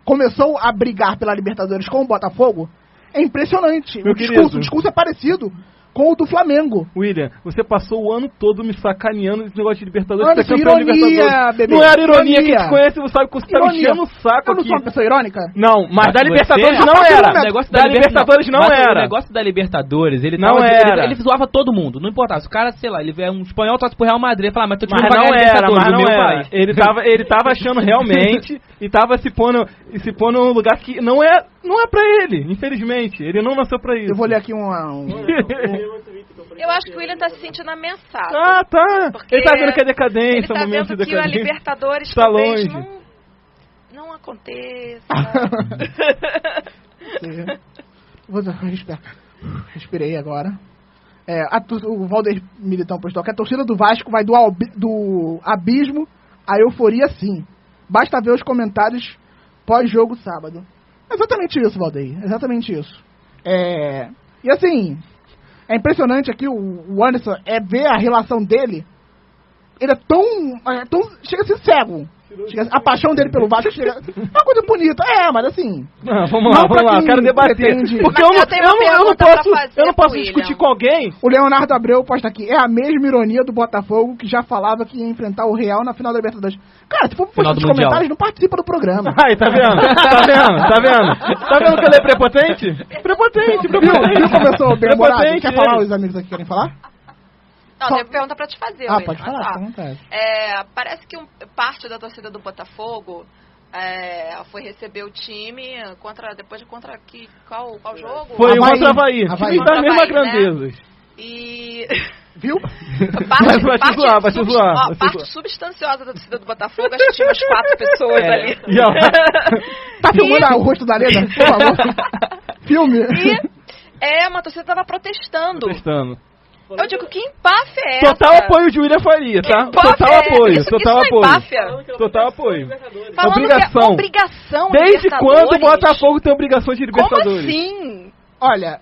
começou a brigar pela Libertadores com o Botafogo, é impressionante. Meu O querido. discurso é parecido com o do Flamengo. William, você passou o ano todo me sacaneando nesse negócio de Libertadores. Olha, você é campeão de ironia, Libertadores. bebê. Não era ironia, Ironia. quem te conhece você sabe que você tá me enchendo o saco Eu não aqui. sou uma pessoa irônica? Não, mas da Você- Libertadores a não partir do era. momento- O negócio Da Libertadores não mas era. O negócio da Libertadores, ele Não tava, era. ele zoava todo mundo, não importava. Se o cara, sei lá, ele é um espanhol, torce pro Real Madrid, fala, mas tô Mas time pra não ganhar era, Libertadores, mas o não meu era. país. Ele tava achando realmente e tava se pondo num lugar que não é pra ele, infelizmente. Ele não nasceu pra isso. Eu vou ler aqui Eu acho que o William tá se sentindo ameaçado. Ah, tá. Porque Ele tá vendo que é ele decadência, tá momento vendo de que a decadência. Libertadores Está talvez longe. não aconteça. Vou respirei agora. O Valdir Militão postou que a torcida do Vasco vai do abismo à euforia, sim. Basta ver os comentários pós-jogo sábado. Exatamente isso, Valdir. Exatamente isso. E assim, é impressionante aqui o Anderson ver a relação dele. Ele é tão chega a ser cego. A paixão dele pelo Vasco chega. É uma coisa bonita. Mas assim. Vamos Não lá, pra eu quem quero debater. pretende. Porque Mas eu eu tenho uma não pergunta pra posso, fazer eu não posso pro discutir William. com alguém. O Leonardo Abreu posta aqui. É a mesma ironia do Botafogo que já falava que ia enfrentar o Real na final da Libertadores. Cara, se for postar Final nos do Mundial. comentários, não participa do programa. Ai, tá vendo? Tá vendo que ele é prepotente? Prepotente. Viu como eu sou bem-humorado? Prepotente, Quer falar? ele. Os amigos aqui querem falar? Não, Só- tem pergunta pra te fazer, Ah, William. pode falar, tá. fica à vontade. Parece que parte da torcida do Botafogo foi receber o time depois de qual jogo? Foi Havaí. contra o Havaí. Havaí. Time das Havaí, mesmas né? grandezas. E Viu? Vai te zoar, vai te zoar. parte substanciosa da torcida do Botafogo, acho que tinha umas 4 pessoas ali. E, ó, Tá filmando o rosto da Leda? Por favor. Filme. E uma torcida tava protestando. testando. Eu digo, que empáfia é essa? Total apoio de William Faria, tá? Que empáfia Total é? apoio, Isso total não é apoio. empáfia? Total apoio. Falando Obrigação. que é obrigação Desde Libertadores? quando o Botafogo tem obrigação de Como Libertadores? assim? Olha,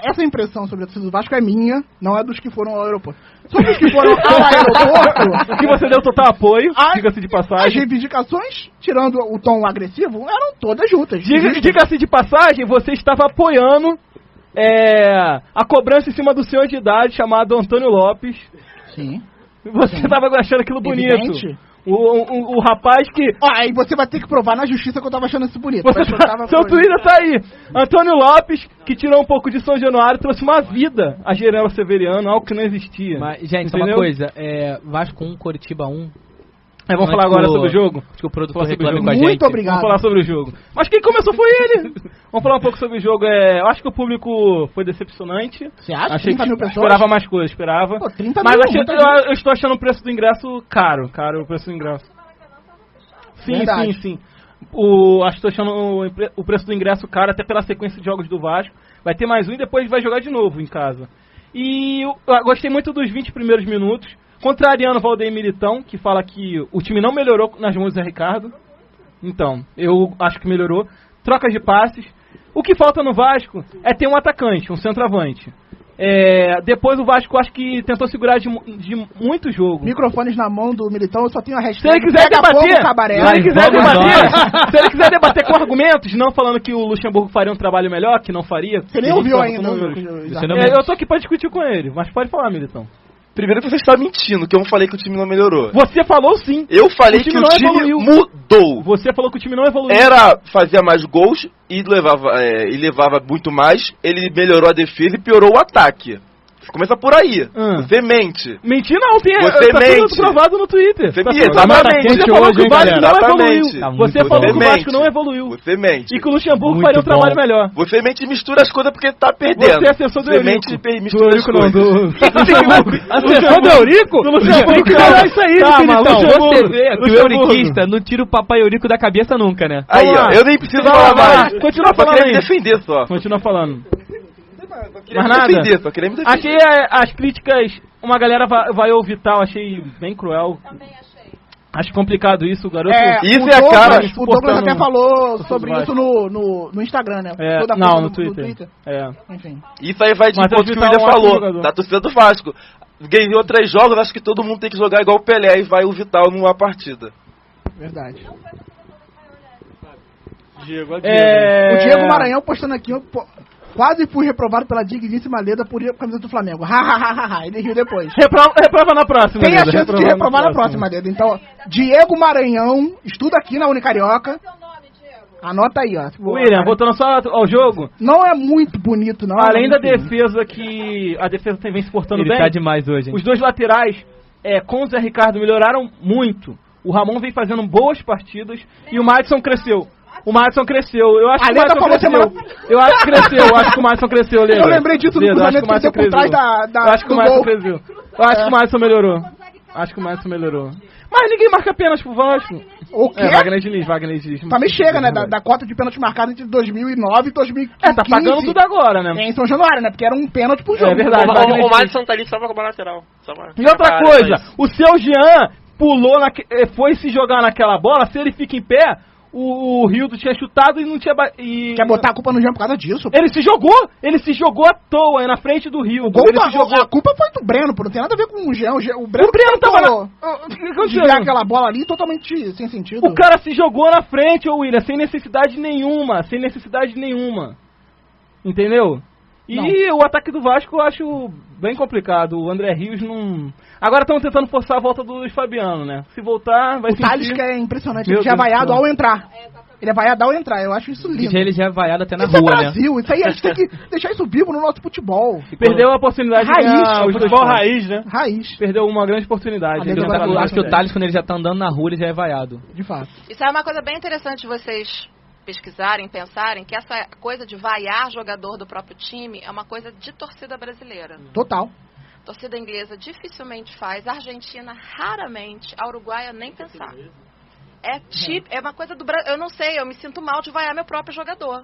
essa impressão sobre a torcida do Vasco é minha, não é dos que foram ao aeroporto. Sobre os que foram ao aeroporto, Que você deu total apoio, diga-se de as passagem. reivindicações, tirando o tom agressivo, eram todas juntas. Diga-se de passagem, você estava apoiando a cobrança em cima do senhor de idade chamado Antônio Lopes. Sim. Você estava achando aquilo bonito. Evidente. O rapaz que... Aí você vai ter que provar na justiça que eu tava achando isso bonito. Seu Twitter tá aí. Antônio Lopes, que tirou um pouco de São Januário, trouxe uma vida a Gerela Severiano, algo que não existia. Mas, gente, só uma Entendeu? coisa, Vasco 1, Coritiba 1. Vamos falar agora sobre o jogo? Acho que o produtor Falar sobre o reclame jogo. com a gente. Muito obrigado. Vamos falar sobre o jogo. Mas quem começou foi ele. Vamos falar um pouco sobre o jogo. Eu acho que o público foi decepcionante. Você acha? Achei 30 que mil pessoas? esperava mais coisa, esperava. Pô, 30 Mas mil, achei, muita gente. eu estou achando o preço do ingresso caro. Caro o preço do ingresso. Sim, Verdade. sim. Acho que estou achando o preço do ingresso caro, até pela sequência de jogos do Vasco. Vai ter mais um e depois vai jogar de novo em casa. E eu gostei muito dos 20 primeiros minutos. Contrariando o Valdir Militão, que fala que o time não melhorou nas mãos do Zé Ricardo. Então, eu acho que melhorou. Trocas de passes. O que falta no Vasco é ter um atacante, um centroavante. Depois o Vasco acho que tentou segurar de muito jogo. Microfones na mão do Militão, eu só tenho a Se hashtag ele quiser Pega debater, Fogo, Cabaré. se ele quiser debater com argumentos, não falando que o Luxemburgo faria um trabalho melhor, que não faria. Você nem que ouviu a gente ainda. tava com números. Você não- Eu tô aqui pra discutir com ele, mas pode falar, Militão. Primeiro que você está mentindo, que eu não falei que o time não melhorou. Você falou sim. Eu falei O time que o não time evoluiu. mudou. Você falou que o time não evoluiu. Fazia mais gols e levava muito mais. Ele melhorou a defesa e piorou o ataque. Começa por aí. Você mente. Mentir não, tem Você tá mente. tudo provado no Twitter. Você Tá mente, tudo provado. exatamente. Você falou que o Vasco não Exatamente. evoluiu. Tá Você muito falou bom. que o Vasco Você não mente. evoluiu. Você mente. E que o Luxemburgo Muito faria um bom. trabalho melhor. Você mente e mistura as coisas porque tá perdendo. Você é assessor do Você Eurico. mente e Do mistura as Eurico não, coisas. Assessor do Eurico? Do Luxemburgo. Cara, isso aí, Tá, Militão. mas você Luxemburgo. vê que o Luxemburgo. euriquista não tira o papai Eurico da cabeça nunca, né? Aí, Vamos ó, lá. eu nem preciso Vai falar lá, vai lá. mais. Continua Eu só falando queria aí. me defender só. Continua falando. Mais nada? Só queria me defender. Achei as críticas, uma galera vai ao Vital, achei bem cruel. Também achei. Acho complicado isso, o garoto. Isso o é a Douglas, cara. O Douglas até falou Vasco. sobre isso no Instagram, né? Toda Não, coisa no Twitter. Enfim. Isso aí vai de Mas encontro que o Vital é William um ótimo falou, jogador. da torcida do Vasco. Ganhou 3 jogos, acho que todo mundo tem que jogar igual o Pelé e vai o Vital numa partida. Verdade. Diego, O Diego Maranhão postando aqui, quase fui reprovado pela digníssima Leda por ir com a camisa do Flamengo. Ele riu depois. Reprova na próxima. Tem a Leda, chance de reprovar na próxima, Leda. Então, Diego Maranhão, estuda aqui na Unicarioca. Anota aí, ó. William, voltando só ao jogo. Não é muito bonito, não. Além da defesa, que a defesa vem se portando Ele bem. tá demais hoje, hein? Os dois laterais, com o Zé Ricardo, melhoraram muito. O Ramon vem fazendo boas partidas e o Madison cresceu. Eu acho que o Madison cresceu. Eu acho que cresceu. Eu acho que o Madison cresceu, Leda. Eu lembrei disso no cruzamento que ele deu por trás Eu acho que o Madison cresceu. Eu acho que o Madison melhorou. Mas ninguém marca pênalti pro Vasco. O quê? Wagner Diniz. Também chega, né? Da cota de pênalti marcado entre 2009 e 2015. Tá pagando tudo agora, né? Em São Januário, né? Porque era um pênalti por jogo. É verdade. O Madison tá ali só pra cobrar lateral. E outra coisa, o seu Jean pulou, foi se jogar naquela bola, se ele fica em pé, o Rildo tinha chutado e não tinha... Quer botar a culpa no Jean por causa disso? Ele se jogou à toa aí na frente do Rildo. A culpa foi do Breno, pô. Não tem nada a ver com o Jean. O Breno tava lá. Desviar aquela bola ali totalmente sem sentido. O cara se jogou na frente, ô William, sem necessidade nenhuma. Entendeu? E o ataque do Vasco eu acho bem complicado. O André Rios não... Agora estão tentando forçar a volta do Luiz Fabiano, né? Se voltar, vai ser... O Thales que é impressionante. Ele já é vaiado ao entrar. Ele é vaiado ao entrar. Eu acho isso lindo. Ele já é vaiado até na Isso rua, é Brasil. né? Isso aí a gente tem que deixar isso vivo no nosso futebol. Perdeu a oportunidade de ganhar os dois futebol pontos. raiz, né? Raiz. Perdeu uma grande oportunidade. Aliás, de entrar no Eu acho que o Vasco. Thales, quando ele já tá andando na rua, ele já é vaiado. De fato. Isso é uma coisa bem interessante de vocês pesquisarem, pensarem, que essa coisa de vaiar jogador do próprio time é uma coisa de torcida brasileira. Total. Torcida inglesa dificilmente faz, a Argentina raramente, a Uruguaia nem pensar. É uma coisa do Brasil. Eu não sei, eu me sinto mal de vaiar meu próprio jogador.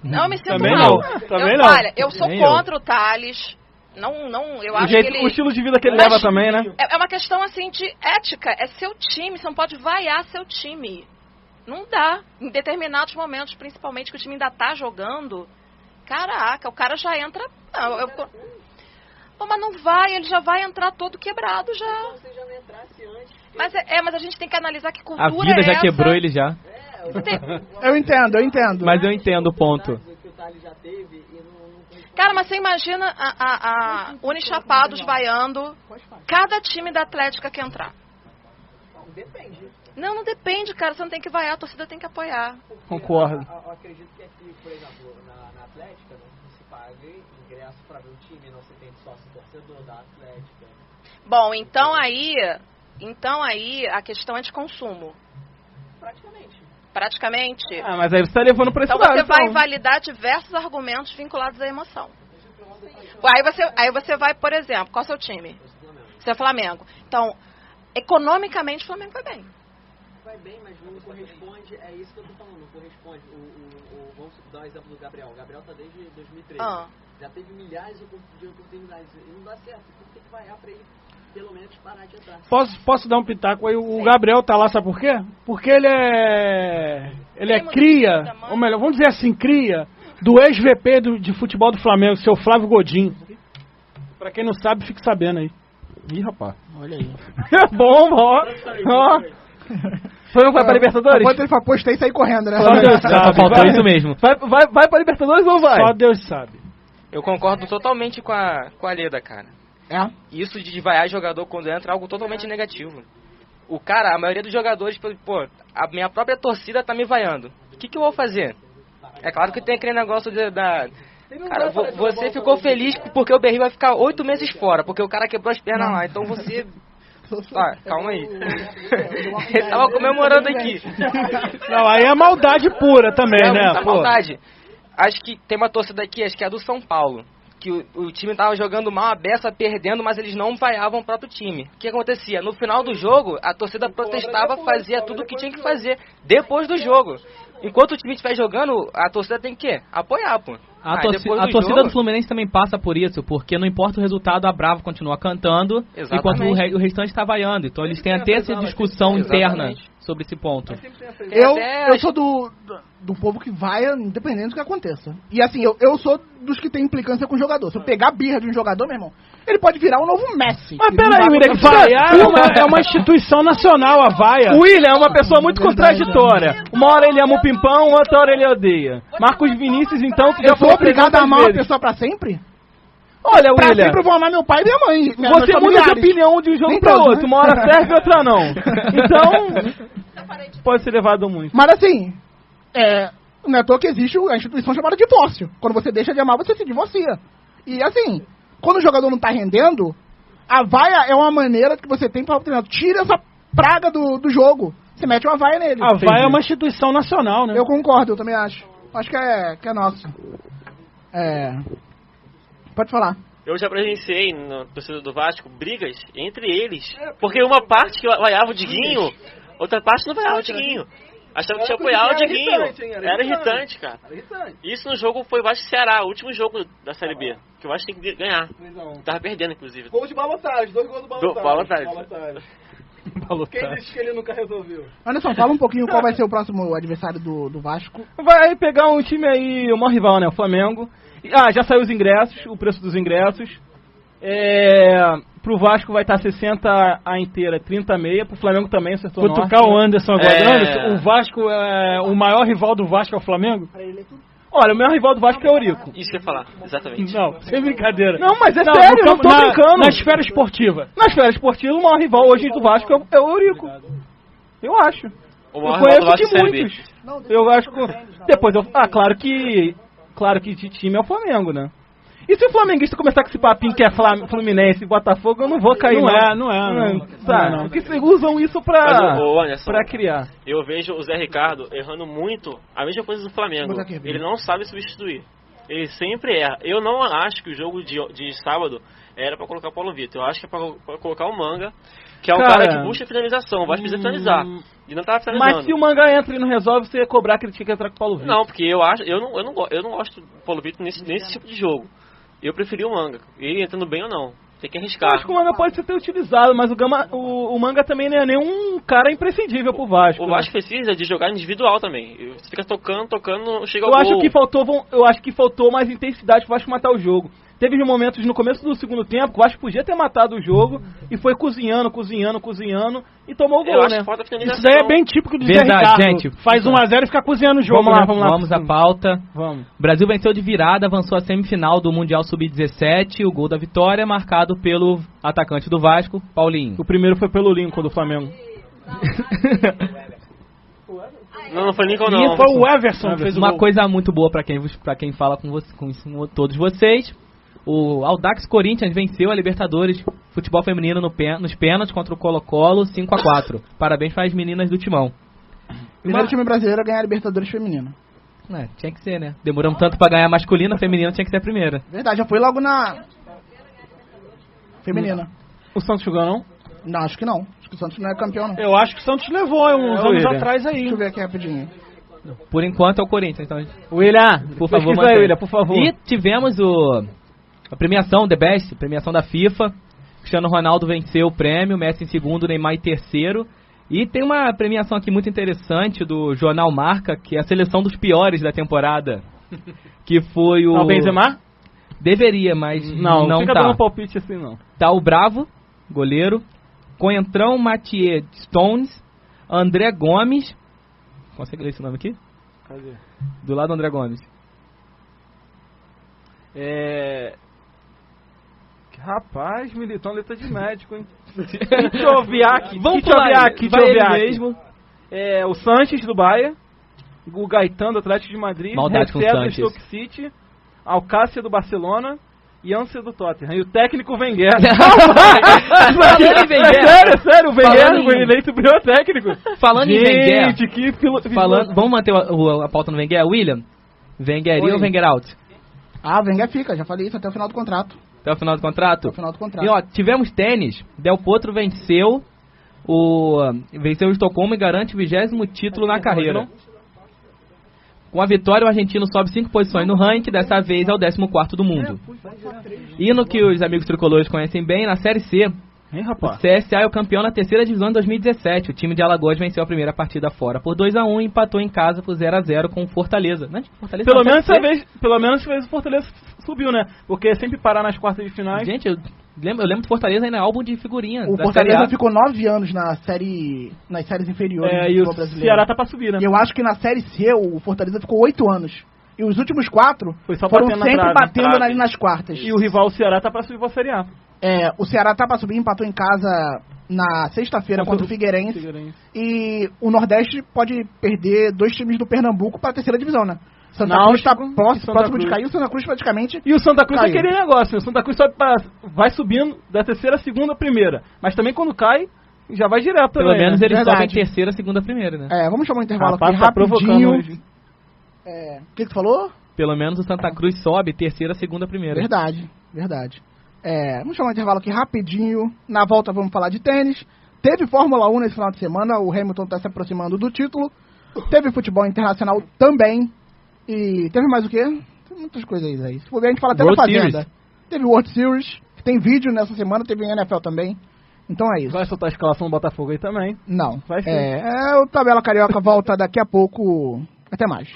Não, eu me sinto Também mal. não. Olha, eu sou Nem contra o Thales. Eu acho que ele... O estilo de vida que ele Mas leva também, né? É uma questão assim de ética. É seu time, você não pode vaiar seu time. Não dá. Em determinados momentos, principalmente que o time ainda tá jogando, caraca, o cara já entra. Não, Pô, mas não vai, ele já vai entrar todo quebrado já. Mas a gente tem que analisar que cultura A vida é já essa. quebrou ele já. Eu entendo. Mas eu entendo o ponto. Cara, mas você imagina a Unichapados vaiando cada time da Atlética que entrar. Não depende, cara. Você não tem que vaiar, a torcida tem que apoiar. Concordo. Eu acredito que aqui, por exemplo, na Atlética, não se pague ingresso para ver o time, não se tem sócio torcedor da Atlética. Bom, então aí a questão é de consumo. Praticamente. Ah, mas aí você tá levando pra esse Então lado. você vai invalidar diversos argumentos vinculados à emoção. Aí você vai, por exemplo, qual é o seu time? Você é Flamengo. Então, economicamente o Flamengo vai bem. Vai bem, mas não corresponde, é isso que eu tô falando, não corresponde. Vamos dar um exemplo do Gabriel. O Gabriel tá desde 2013. Já teve milhares de oportunidades e não dá certo. Tem que vaiar pra ele, pelo menos, parar de entrar. Posso dar um pitaco aí? O Gabriel tá lá, sabe por quê? Porque ele é cria, ou melhor, vamos dizer assim, cria do ex-VP de futebol do Flamengo, seu Flávio Godinho. Pra quem não sabe, fique sabendo aí. Ih, rapaz. Olha aí. Bom, ó. Foi pra Libertadores? Enquanto ele postei e sair correndo, né? Só Deus Só sabe. faltou isso mesmo. Vai pra Libertadores ou vai? Só Deus sabe. Eu concordo totalmente com a Leda, cara. É. Isso de vaiar jogador quando entra é algo totalmente negativo. O cara, a maioria dos jogadores, pô, a minha própria torcida tá me vaiando. O que eu vou fazer? É claro que tem aquele negócio da... Cara, você ficou feliz porque o Berri vai ficar 8 meses fora, porque o cara quebrou as pernas lá. Então você... Ah, calma aí. Ele tava comemorando aqui. Não, aí é maldade pura também, né? Muita maldade. Acho que tem uma torcida aqui, acho que é a do São Paulo. Que o time tava jogando mal, a beça perdendo, mas eles não vaiavam o próprio time. O que acontecia? No final do jogo, a torcida protestava, fazia tudo o que tinha que fazer depois do jogo. Enquanto o time estiver jogando, a torcida tem que apoiar, pô. A torcida do Fluminense também passa por isso, porque não importa o resultado, a Bravo continua cantando, enquanto o restante está vaiando. Então eles têm até essa discussão interna sobre esse ponto. Eu sou do povo que vai, independente do que aconteça. E assim, eu sou dos que tem implicância com o jogador. Se eu pegar a birra de um jogador, meu irmão, ele pode virar um novo Messi. Mas peraí, William, vaiar é uma instituição nacional, a vaia. O William é uma pessoa muito contraditória. Uma hora ele ama o Pimpão, outra hora ele odeia. Marcos Vinícius, então... Eu sou obrigado a amar uma pessoa pra sempre? Olha, pra William... sempre eu vou amar meu pai e minha mãe. Você muda de opinião de um jogo pra outro. Uma hora serve e outra não. Então, pode ser levado muito. Mas assim, não é à toa que existe a instituição chamada divórcio. Quando você deixa de amar, você se divorcia. E assim, quando o jogador não tá rendendo, a vaia é uma maneira que você tem pra treinar. Tira essa praga do jogo. Você mete uma vaia nele. A vaia é uma instituição nacional, né? Eu concordo, eu também acho. Acho que é nosso. Pode falar. Eu já presenciei na torcida do Vasco brigas entre eles. Porque uma parte que vaiava o Diguinho, outra parte não vaiava o Diguinho. Achava que tinha que apoiar o Diguinho. Era irritante, cara. Isso no jogo foi Vasco e Ceará, o último jogo da Série B. Que o Vasco tem que ganhar. Tava perdendo, inclusive. Gol de balotagem, 2 gols do balotagem. Quem disse que ele nunca resolveu? Anderson, fala um pouquinho qual vai ser o próximo adversário do Vasco. Vai pegar um time aí, o maior rival, né? O Flamengo. Já saiu os ingressos, o preço dos ingressos. Pro Vasco vai estar 60 a inteira, 30 a meia. Pro Flamengo também, acertou norte. Vou tocar o Anderson agora. Anderson, o Vasco, o maior rival do Vasco é o Flamengo? Olha, o maior rival do Vasco é o Eurico. Isso que eu ia falar, exatamente. Não, sem brincadeira. Não, mas sério, eu não tô brincando. Na esfera esportiva. Na esfera esportiva, o maior rival hoje do Vasco é o Eurico. Eu acho. O maior rival do Vasco é o muitos. Eu acho que... Depois eu... Claro que de time é o Flamengo, né? E se o flamenguista começar com esse papinho que é Fluminense e Botafogo, eu não vou cair, não é. Porque vocês usam isso pra criar. Eu vejo o Zé Ricardo errando muito a mesma coisa do Flamengo. Ele não sabe substituir. Ele sempre erra. Eu não acho que o jogo de sábado era pra colocar o Paulo Vitor. Eu acho que é pra colocar o Manga, que é um cara que busca finalização. Vai precisar finalizar. E não tava finalizando. Mas se o Manga entra e não resolve, você ia cobrar que ele tinha que entrar com o Paulo Vitor. Não, porque eu não gosto do Paulo Vitor nesse tipo de jogo. Eu preferi o Manga. Ele entrando bem ou não. Tem que arriscar. Eu acho que o Manga pode ser utilizado, mas o Manga também não é nenhum cara imprescindível pro Vasco. O Vasco precisa de jogar individual também. Você fica tocando, não chega ao gol. Eu acho que faltou mais intensidade pro Vasco matar o jogo. Teve momentos no começo do segundo tempo que o Vasco podia ter matado o jogo e foi cozinhando e tomou o gol, né? Isso daí é bem típico do Zé Ricardo. Gente. Faz 1-0 e fica cozinhando o jogo. Vamos lá. Vamos à pauta. Vamos. O Brasil venceu de virada, avançou à semifinal do Mundial Sub-17. O gol da vitória marcado pelo atacante do Vasco, Paulinho. O primeiro foi pelo Lincoln do Flamengo. Não foi Lincoln não. Foi o Everson que fez o Uma gol. coisa muito boa pra quem fala com todos vocês. O Audax Corinthians venceu a Libertadores Futebol Feminino nos pênaltis contra o Colo-Colo 5-4. Parabéns para as meninas do Timão. Primeiro time brasileiro a ganhar a Libertadores Feminino. Tinha que ser, né? Demoramos tanto pra ganhar a masculina, a feminina tinha que ser a primeira. Verdade, já foi logo na feminina. O Santos jogou, não? Não, acho que não. Acho que o Santos não é campeão, não. Eu acho que o Santos levou uns anos atrás aí. Deixa eu ver aqui rapidinho. Por enquanto é o Corinthians, então. William, por favor, William, por favor. E tivemos a premiação The Best, premiação da FIFA. Cristiano Ronaldo venceu o prêmio, Messi em segundo, Neymar em terceiro. E tem uma premiação aqui muito interessante do jornal Marca, que é a seleção dos piores da temporada. Que foi o... O Benzema? Deveria, mas não fica tá. dando palpite assim, não. Tá o Bravo, goleiro, Coentrão, Mathieu, Stones, André Gomes... Consegue ler esse nome aqui? Cadê? Do lado do André Gomes. Rapaz, militou letra de médico, hein? Kitchoviak. Vamos pular mesmo. O Sanches do Bahia, o Gaetan do Atlético de Madrid, Maldade com o Receba do Sanches. Stoke City, Alcácer do Barcelona e Anse do Tottenham. E o técnico Wenger. Sério, o Wenger foi eleito o primeiro técnico. Falando em Wenger, que vamos manter a pauta no Wenger, William? Wenger in ou Wenger out? Wenger fica, já falei isso, até o final do contrato. Até o final do contrato? Até o final do contrato. E ó, tivemos tênis, Del Potro venceu o Estocolmo e garante o 20º título na carreira. Com a vitória, o argentino sobe 5 posições no ranking, dessa vez é o 14º do mundo. E no que os amigos tricolores conhecem bem, na Série C, o CSA é o campeão na 3ª divisão de 2017. O time de Alagoas venceu a primeira partida fora por 2-1 e empatou em casa por 0-0 com o Fortaleza. Fortaleza pelo menos essa vez o Fortaleza subiu, né? Porque é sempre parar nas quartas de finais. Gente, eu lembro do Fortaleza ainda é álbum de figurinha. O Fortaleza ficou 9 anos nas séries inferiores do futebol brasileiro. O Ceará tá pra subir, né? E eu acho que na Série C o Fortaleza ficou 8 anos. E os últimos 4 foram sempre batendo nas quartas. E o rival, o Ceará, tá pra subir pra Série A. O Ceará tá pra subir, empatou em casa na sexta-feira contra o Figueirense. E o Nordeste pode perder 2 times do Pernambuco pra 3ª divisão, né? Santa Cruz tá próximo de cair, o Santa Cruz praticamente. E o Santa Cruz é aquele negócio, o Santa Cruz vai subindo da 3ª, 2ª, 1ª. Mas também quando cai, já vai direto. Pelo menos eles sobem 3ª, 2ª, 1ª, né? Vamos chamar um intervalo aqui rapidinho. O que tu falou? Pelo menos o Santa Cruz sobe 3ª, 2ª, 1ª. Verdade. Vamos chamar um intervalo aqui rapidinho. Na volta vamos falar de tênis. Teve Fórmula 1 nesse final de semana, o Hamilton tá se aproximando do título. Teve futebol internacional também. E teve mais o quê? Tem muitas coisas aí. Se for ver, a gente fala até da Fazenda. Series. Teve World Series, que tem vídeo nessa semana, teve NFL também. Então é isso. Vai soltar a escalação do Botafogo aí também? Não. Vai sim. O Tabela Carioca volta daqui a pouco. Até mais.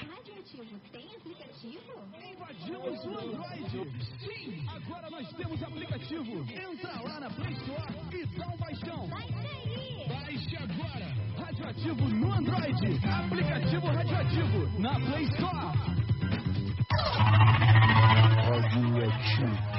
Radioativo no Android, aplicativo Radioativo na Play Store. Radioativo.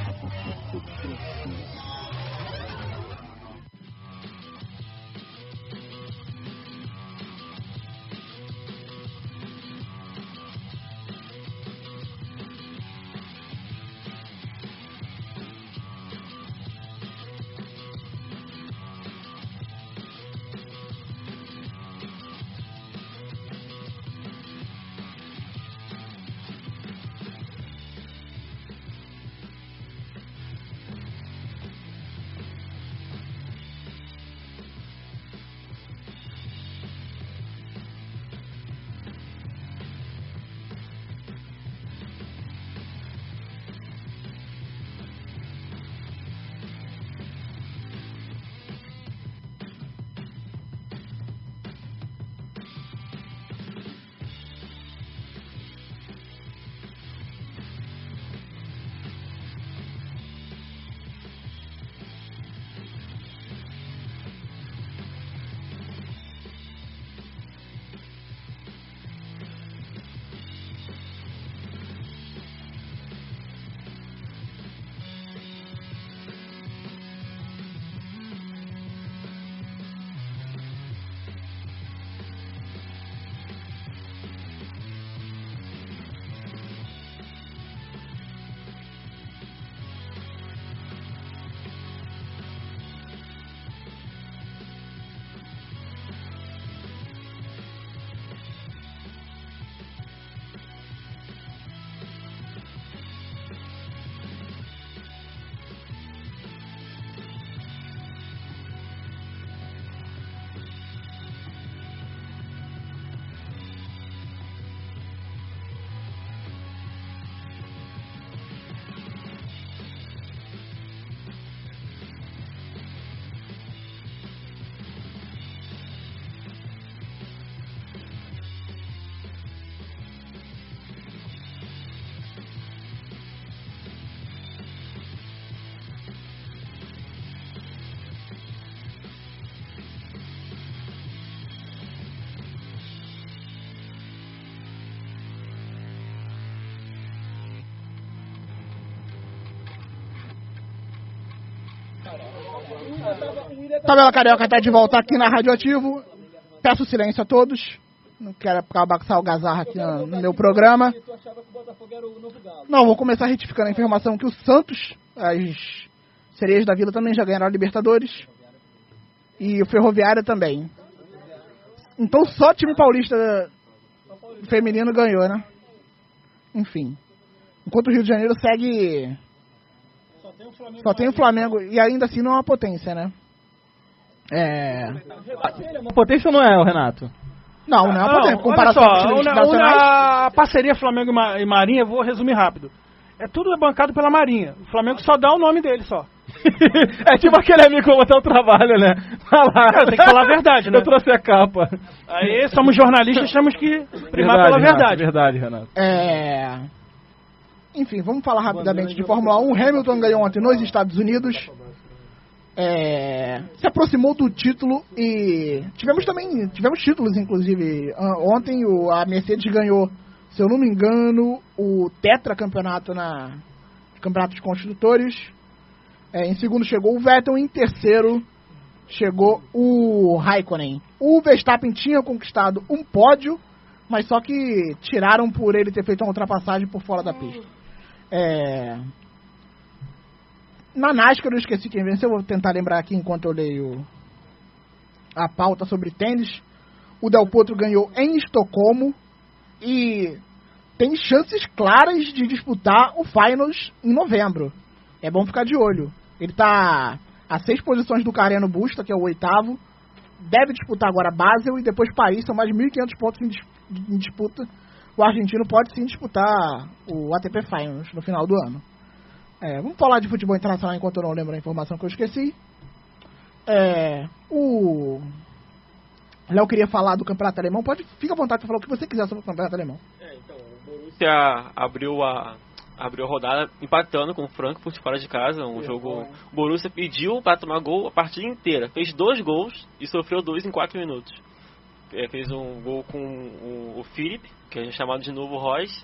Tabela Carioca tá de volta aqui na Radioativo. Peço silêncio a todos. Não quero abaixar o gazarra aqui no meu programa. Não, vou começar retificando a informação que o Santos, as Sereias da Vila também já ganharam a Libertadores. E o Ferroviária também. Então só time paulista feminino ganhou, né? Enfim. Enquanto o Rio de Janeiro segue... Só tem o Flamengo. E ainda assim não é uma potência, né? Uma potência não é, Renato? Não, não é uma potência. Comparação com os times nacionais. A parceria Flamengo e Marinha, vou resumir rápido. Tudo é bancado pela Marinha. O Flamengo só dá o nome dele, só. É tipo aquele amigo que botar o trabalho, né? Tem que falar a verdade, né? Eu trouxe a capa. Aí somos jornalistas, temos que primar pela verdade. Verdade, Renato. Enfim, vamos falar rapidamente de Fórmula 1. Hamilton ganhou ontem nos Estados Unidos. Se aproximou do título e tivemos títulos, inclusive. Ontem a Mercedes ganhou, se eu não me engano, o tetracampeonato na Campeonato de Construtores. Em segundo chegou o Vettel, em terceiro chegou o Raikkonen. O Verstappen tinha conquistado um pódio, mas só que tiraram por ele ter feito uma ultrapassagem por fora da pista. Na NASCAR eu esqueci quem venceu, vou tentar lembrar aqui enquanto eu leio a pauta sobre tênis. O Del Potro ganhou em Estocolmo e tem chances claras de disputar o Finals em novembro. É bom ficar de olho. Ele está a 6 posições do Carreno Busta, que é o 8º. Deve disputar agora Basel e depois Paris, são mais 1.500 pontos em disputa. O argentino pode sim disputar o ATP Finals no final do ano. Vamos falar de futebol internacional enquanto eu não lembro a informação que eu esqueci. O Léo queria falar do campeonato alemão. Fica à vontade para falar o que você quiser sobre o campeonato alemão. Então, o Borussia abriu a rodada empatando com o Frankfurt fora de casa. Um jogo. O Borussia pediu para tomar gol a partida inteira. Fez 2 gols e sofreu 2 em 4 minutos. Fez um gol com o Philipp, que é chamado de novo Royce.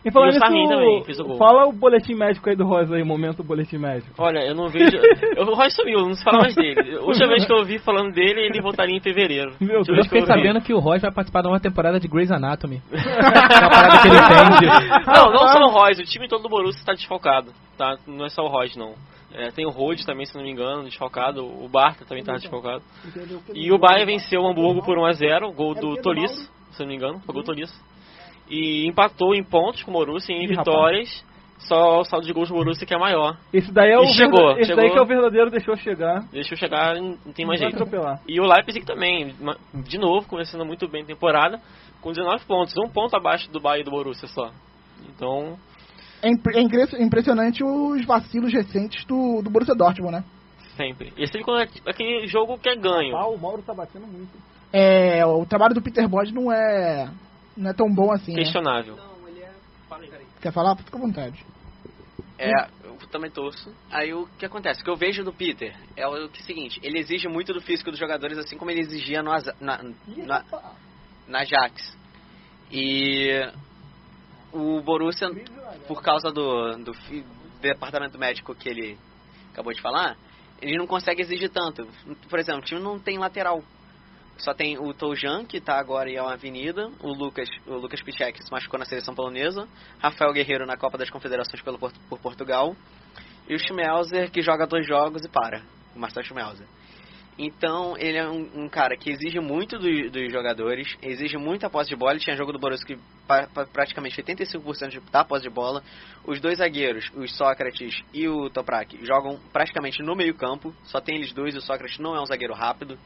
E falando o Sarrin também fez o gol. Fala o boletim médico aí do Royce aí, momento do boletim médico. Olha, eu não vejo... O Royce sumiu, não se fala mais dele. A última vez que eu ouvi falando dele, ele voltaria em fevereiro. Eu fiquei sabendo que o Royce vai participar de uma temporada de Grey's Anatomy. Uma parada que ele entende. Não só o Royce, o time todo do Borussia está desfalcado. Tá? Não é só o Royce, não. Tem o Rode também, se não me engano, desfalcado. O Bartra também está desfalcado. E o Bayern venceu o Hamburgo por 1-0, gol do Tolisso, se não me engano, foi gol do Tolisso. E empatou em pontos com o Borussia, em vitórias. Só o saldo de gols do Borussia que é maior. Esse daí é chegou. Daí que é o verdadeiro, deixou chegar, não tem mais jeito. Atropelar. E o Leipzig também, de novo, começando muito bem a temporada, com 19 pontos, 1 ponto abaixo do Bayern e do Borussia só. Então... É impressionante os vacilos recentes do Borussia Dortmund, né? Sempre. E sempre quando aquele jogo que é ganho. O Mauro tá batendo muito. O trabalho do Peter Bosz não é tão bom assim, questionável. Né? Quer falar? Fica à vontade. Eu também torço. Aí o que acontece? O que eu vejo do Peter é o seguinte, ele exige muito do físico dos jogadores, assim como ele exigia na Ajax. E o Borussia, por causa do departamento médico que ele acabou de falar, ele não consegue exigir tanto. Por exemplo, o time não tem lateral. Só tem o Tojan, que está agora em uma avenida, o Lucas Piszczek, que se machucou na seleção polonesa, Rafael Guerreiro na Copa das Confederações por Portugal, e o Schmelzer, que joga 2 jogos e para, o Marcel Schmelzer. Então, ele é um cara que exige muito dos jogadores, exige muita posse de bola. Ele tinha jogo do Borussia que praticamente 85% da posse de bola. Os 2 zagueiros, o Sócrates e o Toprak, jogam praticamente no meio campo. Só tem eles 2, o Sócrates não é um zagueiro rápido.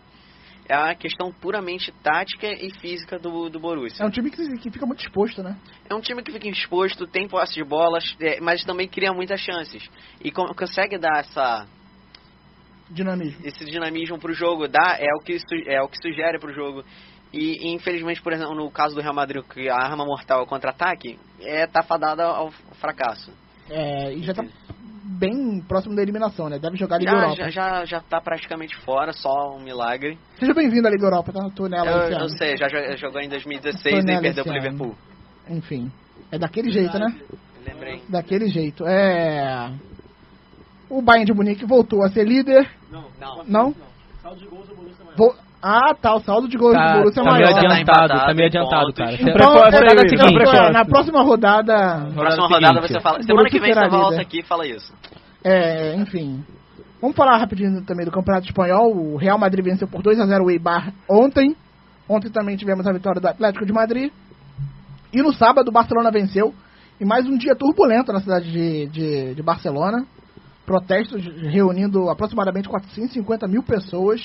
É uma questão puramente tática e física do Borussia. É um time que fica muito exposto, né? É um time que fica exposto, tem posse de bolas, mas também cria muitas chances. E consegue dar esse dinamismo pro jogo, é o que sugere pro jogo. E infelizmente, por exemplo, no caso do Real Madrid, que a arma mortal é o contra-ataque, tá fadada ao fracasso. E já tá bem próximo da eliminação, né? Deve jogar a Liga Europa. Já tá praticamente fora, só um milagre. Seja bem-vindo à Liga Europa, tá? Tô nela esse ano. Eu sei, já jogou em 2016 e perdeu pro Liverpool. Enfim, é daquele jeito, né? Lembrei. Daquele jeito. O Bayern de Munique voltou a ser líder. Não? Saldo de gols do Borussia é maior. O saldo de gols do Borussia é maior. Tá meio adiantado, cara. Então, na próxima rodada... você fala... Semana que vem você volta aqui e fala isso. Enfim. Vamos falar rapidinho também do Campeonato Espanhol. O Real Madrid venceu por 2-0 o Eibar ontem. Ontem também tivemos a vitória do Atlético de Madrid. E no sábado o Barcelona venceu. E mais um dia turbulento na cidade de Barcelona. Protestos reunindo aproximadamente 450 mil pessoas.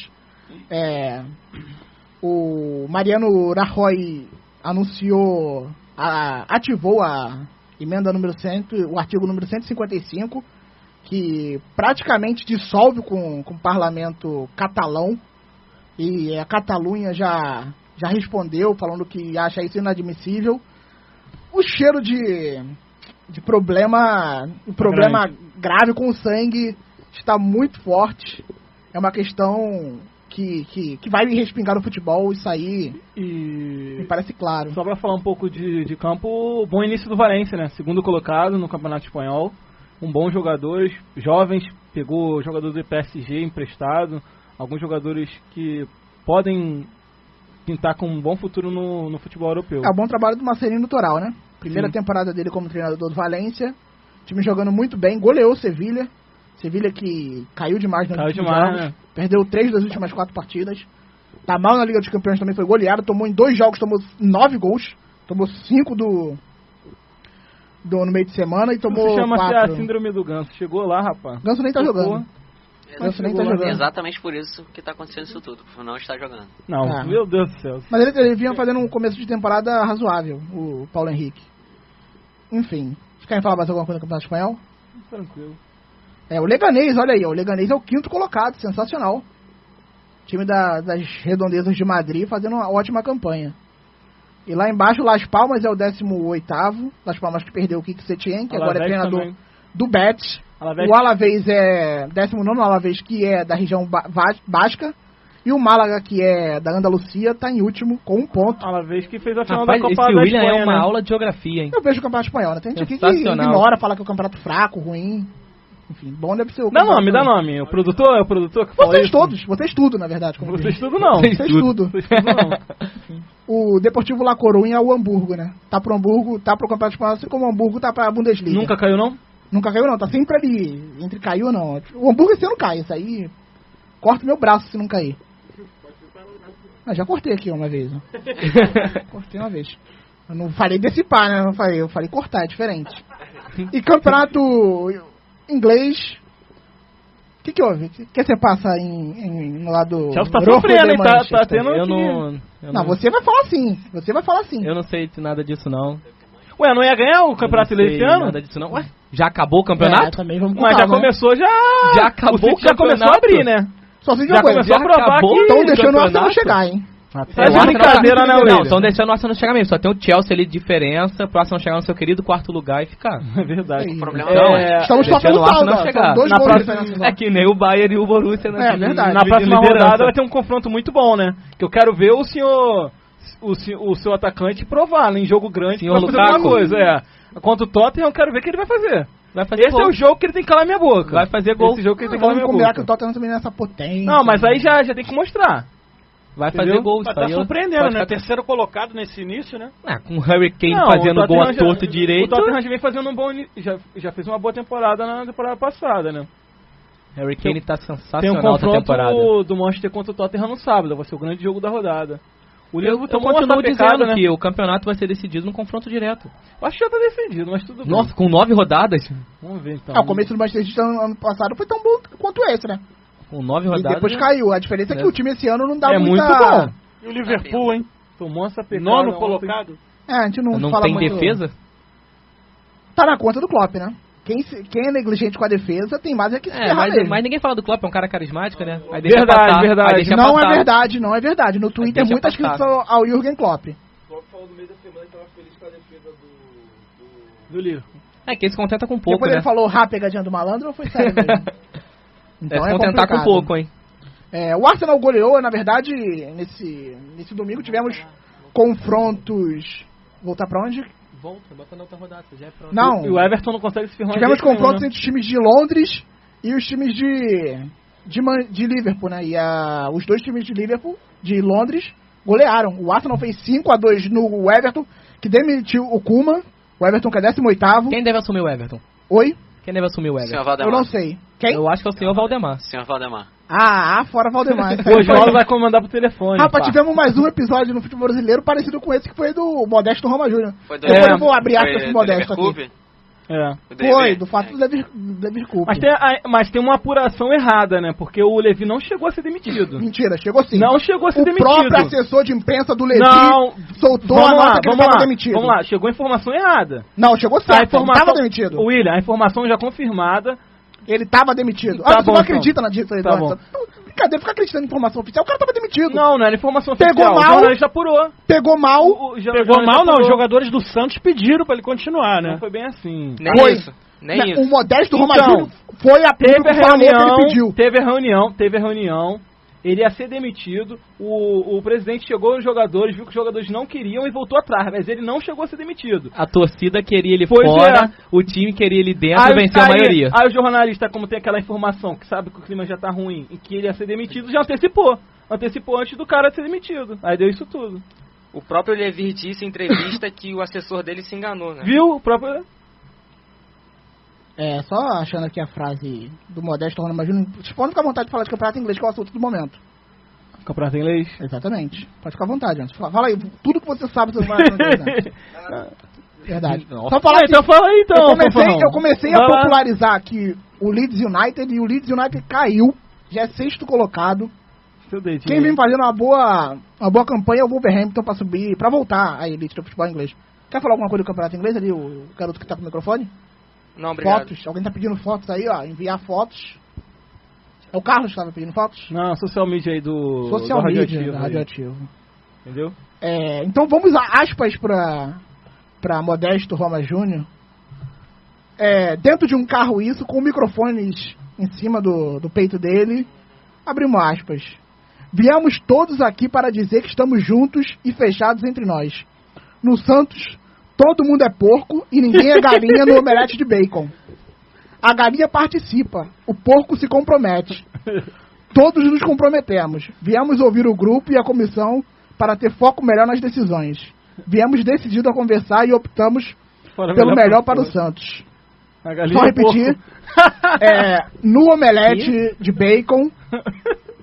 O o Mariano Rajoy ativou a emenda número 100, o artigo número 155, que praticamente dissolve com o parlamento catalão, e a Catalunha já respondeu, falando que acha isso inadmissível. O cheiro de problema grave com o sangue está muito forte. É uma questão que vai respingar no futebol, isso aí me parece claro. Só para falar um pouco de campo, bom início do Valência, né? Segundo colocado no Campeonato Espanhol. Bons jogadores, jovens, pegou jogador do PSG emprestado, alguns jogadores que podem pintar com um bom futuro no futebol europeu. É o bom trabalho do Marcelino Toral, né? Primeira temporada dele como treinador do Valência, time jogando muito bem, goleou o Sevilha que caiu demais nos últimos jogos, né? Perdeu 3 das últimas 4 partidas, tá mal na Liga dos Campeões, também foi goleado, tomou em 2 jogos, tomou 9 gols, tomou 5 no meio de semana e tomou 4. Se chama a síndrome do Ganso, chegou lá, rapaz. Ganso nem tá jogando. Exatamente por isso que tá acontecendo isso tudo, por não estar jogando. Não, meu Deus do céu. Mas ele vinha fazendo um começo de temporada razoável, o Paulo Henrique. Enfim, vocês querem falar mais alguma coisa do Campeonato Espanhol? Tranquilo. O Leganés, olha aí, o Leganés é o 5º colocado, sensacional. Time das redondezas de Madrid fazendo uma ótima campanha. E lá embaixo o Las Palmas é o 18º, Las Palmas que perdeu o Kike Setien, que agora é treinador também do Betis. O Alavés é 19º, o Alavés que é da região basca. E o Málaga, que é da Andalucia, tá em último, com 1 ponto. Alavés que fez a final da Copa da William Espanha, é uma aula de geografia, hein? Eu vejo o Campeonato Espanhol, né? Tem gente aqui que ignora, fala que é um campeonato fraco, ruim. Enfim, bom deve ser o Dá nome. O produtor que fala vocês isso? todos, vocês tudo, na verdade. Vocês tudo não. Vocês tudo não. O Deportivo La Coruña é o Hamburgo, né? Tá pro Hamburgo, tá pro Campeonato Espanhol, assim como o Hamburgo tá pra Bundesliga. Nunca caiu, não? Nunca caiu, não. Tá sempre ali, entre caiu ou não. O Hamburgo esse ano cai, isso aí... Corta meu braço se não cair. Já cortei aqui uma vez. Cortei uma vez. Eu não falei decipar, né? Eu falei cortar, é diferente. E campeonato inglês... O que houve? O que você passa no lado... Chelsea tá sofrendo, hein? Tá tendo... Não, você vai falar sim. Você vai falar sim. Eu não sei de nada disso, não. Ué, não ia ganhar o campeonato inglês esse ano? Nada disso, não. Ué, já acabou o campeonato? Também vamos Mas já começou, já acabou o campeonato. Já começou a abrir, né? Só se já começou a provar que... Estão deixando o Arsenal chegar, hein? É brincadeira, né, Não, estão deixando o Arsenal chegar mesmo. Só tem o Chelsea ali de diferença pro Arsenal chegar no seu querido 4º lugar e ficar. É verdade. O problema estamos tocando o saldo, chegar. Na próxima... É que nem o Bayern e o Borussia. Né? É verdade. Na próxima rodada vai ter um confronto muito bom, né? Que eu quero ver o seu atacante provar, né? Em jogo grande, pra fazer alguma coisa. Contra o Tottenham, eu quero ver o que ele vai fazer. Esse é o jogo que ele tem que calar minha boca. Vai fazer gol. Esse jogo que ele tem que calar minha boca. Que o Tottenham também nessa potência. Não, mas aí já tem que mostrar. Vai fazer gol. Tá surpreendendo, né? Terceiro colocado nesse início, né? Com o Harry Kane fazendo gol a torto direito. O Tottenham já vem fazendo um bom... Já fez uma boa temporada na temporada passada, né? Harry Kane tá sensacional. Tem um confronto do Manchester contra o Tottenham no sábado. Vai ser o grande jogo da rodada. Eu continuo dizendo que o campeonato vai ser decidido no confronto direto. Eu acho que já tá decidido, mas tudo bem. Nossa, com 9 rodadas? Vamos ver então. O começo do Manchester City ano passado foi tão bom quanto esse, né? Com 9 rodadas. E depois caiu. A diferença é que o time esse ano não dá muita... muito bom. E o Liverpool, hein? Tomou essa pegada. 9º colocado. A gente não fala tem muito... defesa? Tá na conta do Klopp, né? Quem é negligente com a defesa tem mais que se ferrar nele. Mas ninguém fala do Klopp, é um cara carismático, né? Aí verdade. Não é verdade. No Twitter muitas críticas ao Jürgen Klopp. O Klopp falou no meio da semana que tava feliz com a defesa do Liverpool. Que ele se contenta com pouco, depois ele falou pegadinha do malandro ou foi sério mesmo? Então se contentar com pouco, hein? O Arsenal goleou, na verdade, nesse domingo tivemos confrontos... Voltar pra onde? Bota na outra rodada, já é pronto. Não. E o Everton não consegue se firmar. Tivemos confrontos entre os times de Londres e os times de Liverpool, né? E os dois times de Liverpool, de Londres, golearam. O Arsenal fez 5-2 no Everton, que demitiu o Koeman. O Everton que é 18º. Quem deve assumir o Everton? Oi? Quem deve assumir o Everton? Senhor Valdemar. Eu não sei. Quem? Eu acho que é o senhor Valdemar. Senhor Valdemar. Fora Valdemar. O Oswaldo vai comandar pro telefone. Tivemos mais um episódio no futebol brasileiro parecido com esse que foi do Modesto Roma Júnior. Eu vou abrir aspas pro Modesto aqui. Foi, do fato do Levi Coupe. Mas tem uma apuração errada, né? Porque o Levi não chegou a ser demitido. Mentira, chegou sim. Não chegou a ser demitido. O próprio assessor de imprensa do Levi soltou a nota que ele estava demitido. Vamos lá, chegou a informação errada. Não, chegou certo, ele estava demitido. William, a informação já confirmada. Ele estava demitido. Tá você não acredita na disso aí, tá bom. Cadê? Fica acreditando em informação oficial. O cara tava demitido. Não era informação oficial. Pegou mal. O jornalista apurou. Pegou mal. Pegou mal, não. Os jogadores do Santos pediram pra ele continuar, né? Não foi bem assim. Nem isso. O Modesto Roma Júnior foi a público falou que ele pediu. Teve a reunião. Ele ia ser demitido. O presidente chegou aos jogadores, viu que os jogadores não queriam e voltou atrás. Mas ele não chegou a ser demitido. A torcida queria ele fora, o time queria ele dentro e venceu a maioria. Aí o jornalista, como tem aquela informação que sabe que o clima já tá ruim e que ele ia ser demitido, já antecipou. Antecipou antes do cara ser demitido. Aí deu isso tudo. O próprio Levi disse em entrevista que o assessor dele se enganou, né? Viu? O próprio... Só achando aqui a frase do Modesto Roma Júnior. Pode ficar à vontade de falar de campeonato inglês, que é o assunto do momento. Campeonato inglês? Exatamente. Pode ficar à vontade, Anderson. Fala aí, tudo que você sabe sobre o campeonato inglês. Verdade. Só falar então fala aí, então. Eu comecei a popularizar aqui o Leeds United e o Leeds United caiu. Já é 6º colocado. Quem vem fazendo uma boa campanha é o Wolverhampton pra subir, pra voltar a elite do futebol inglês. Quer falar alguma coisa do campeonato inglês ali, o garoto que tá com o microfone? Não, obrigado. Fotos, alguém tá pedindo fotos aí, ó, enviar fotos. É o Carlos que tava pedindo fotos? Não, social media aí do Radioativo. Entendeu? Então vamos a aspas pra Modesto Roma Júnior. Dentro de um carro com microfones em cima do peito dele, abrimos aspas. Viemos todos aqui para dizer que estamos juntos e fechados entre nós. No Santos, todo mundo é porco e ninguém é galinha no omelete de bacon. A galinha participa, o porco se compromete. Todos nos comprometemos. Viemos ouvir o grupo e a comissão para ter foco melhor nas decisões. Viemos decididos a conversar e optamos pelo melhor para o Santos. Só repetir. No omelete de bacon...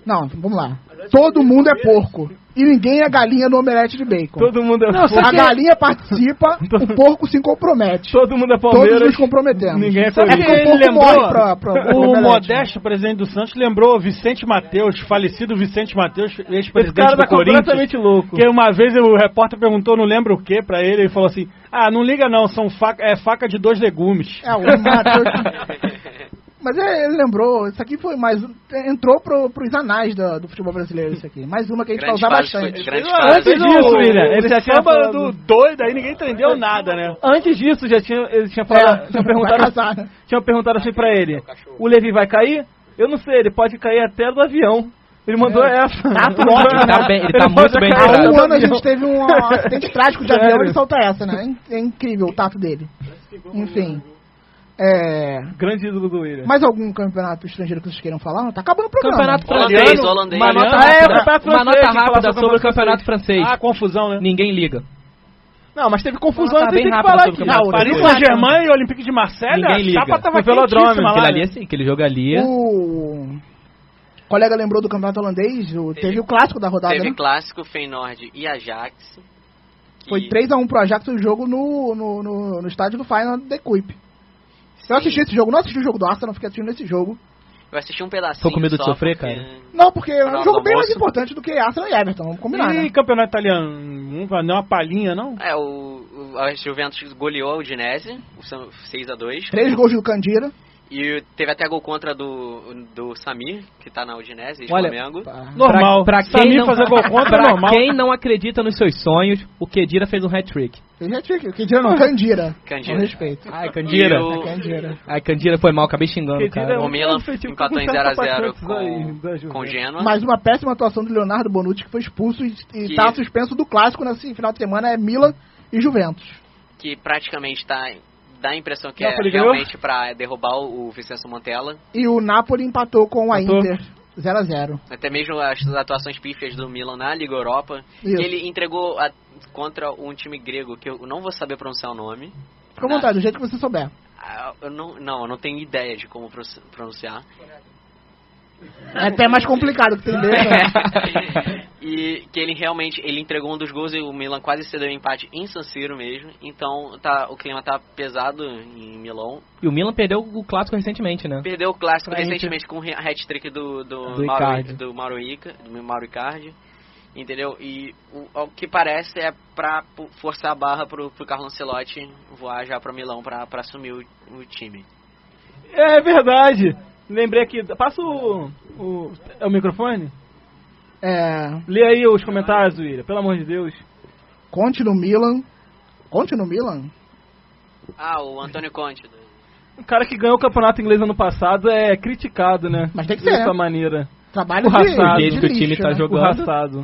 Não, vamos lá. Todo mundo é porco. E ninguém é galinha no omelete de bacon. Todo mundo é porco. A galinha participa, o porco se compromete. Todo mundo é Palmeiras. Todos nos comprometemos. Ninguém é Corinthians. Ele lembrou, o Modesto, presidente do Santos, lembrou Vicente Mateus, falecido Vicente Mateus, ex-presidente do Corinthians. Completamente louco. Que uma vez o repórter perguntou, não lembro o que, pra ele, ele falou assim, não liga não, faca de 2 legumes. O Mateus... Mas ele lembrou, isso aqui foi mais... Entrou pros anais do futebol brasileiro, isso aqui. Mais uma que a gente vai usar bastante. Antes disso, William, ele já tinha falado do doido, aí ninguém entendeu nada, né? Antes disso, ele tinha falado... Tinha perguntado assim pra ele, o Levi vai cair? Eu não sei, ele pode cair até do avião. Ele mandou essa. Ele tá muito bem treinado. Há um ano a gente teve um acidente trágico de avião e ele solta essa, né? É incrível o tato dele. Enfim... Grande ídolo do William. Mais algum campeonato estrangeiro que vocês queiram falar? Tá acabando o programa. Campeonato francês. Holandês. Uma nota rápida sobre o campeonato francês. Confusão, né? Ninguém liga. Não, mas teve confusão, bem rápido sobre o Paris Saint-Germain e Olympique de Marseille. Ninguém liga. Chapa tava velodrome. Aquele jogo ali. O colega lembrou do campeonato holandês, teve o clássico da rodada. Teve clássico, Feyenoord e Ajax. Foi 3-1 pro Ajax o jogo no estádio do Feyenoord de Kuip. Eu assisti esse jogo, não assisti o jogo do Arsenal, fiquei assistindo esse jogo. Eu assisti um pedacinho. Tô com medo de sofrer, porque... cara? Não, porque é um jogo bem mais importante do que Arsenal e Everton, vamos combinar, né? Campeonato italiano, não vai dar uma palhinha, não? A Juventus goleou o Udinese, 6-2. 3 gols do Candira. E teve até gol contra do Samir, que tá na Udinese, Flamengo. Normal. Pra Samir fazer gol contra é normal. Quem não acredita nos seus sonhos, o Kedira fez um hat-trick. Fez hat-trick? O Kedira não, Candira. Candira. Com respeito. Candira. Candira foi mal, acabei xingando, cara. O Milan empatou em 0-0 com o Genoa. Mais uma péssima atuação do Leonardo Bonucci, que foi expulso e tá suspenso do clássico nesse final de semana, é Milan e Juventus. Que praticamente dá a impressão que Napoli realmente pra derrubar o Vincenzo Montella. E o Napoli empatou com a Inter 0-0. Até mesmo as atuações pífias do Milan na Liga Europa. Isso. Que ele entregou contra um time grego, que eu não vou saber pronunciar o nome. Fica à vontade, do jeito que você souber. Eu não tenho ideia de como pronunciar. É até mais complicado que tem dele, né? E que ele realmente entregou um dos gols e o Milan quase cedeu o empate em San Siro mesmo. Então o clima tá pesado em Milão. E o Milan perdeu o clássico recentemente, né? Perdeu o clássico recentemente com o hat-trick do Mauro Icardi. Entendeu? E o que parece é pra forçar a barra pro Carlo Ancelotti voar já pra Milão pra assumir o time. É verdade. Lembrei aqui. Passa é o microfone? Lê aí os comentários, William, pelo amor de Deus. Conte no Milan. Conte no Milan? O Antônio Conte. O cara que ganhou o campeonato inglês ano passado é criticado, né? Mas tem que ser. Dessa maneira. Trabalho de jeito que o time tá jogando.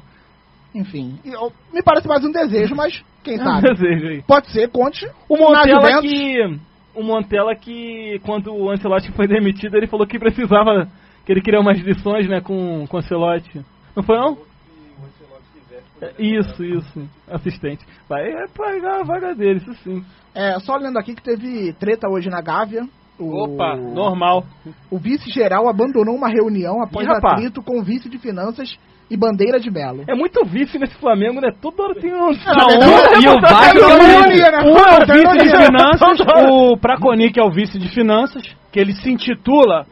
Enfim, me parece mais um desejo, mas quem sabe? Desejo aí. Pode ser, Conte. O Montella que quando o Ancelotti foi demitido, ele falou que precisava, que ele queria umas lições, né, com o Ancelotti. Não foi não? Isso, assistente. Vai pagar a vaga dele, isso sim. Só lendo aqui que teve treta hoje na Gávea. Opa, normal. O vice-geral abandonou uma reunião após atrito com o vice de finanças e Bandeira de Melo. É muito vice nesse Flamengo, né? Toda hora tem um... E o Vasco é o vice de finanças, o Praconic é o vice de finanças, que ele se intitula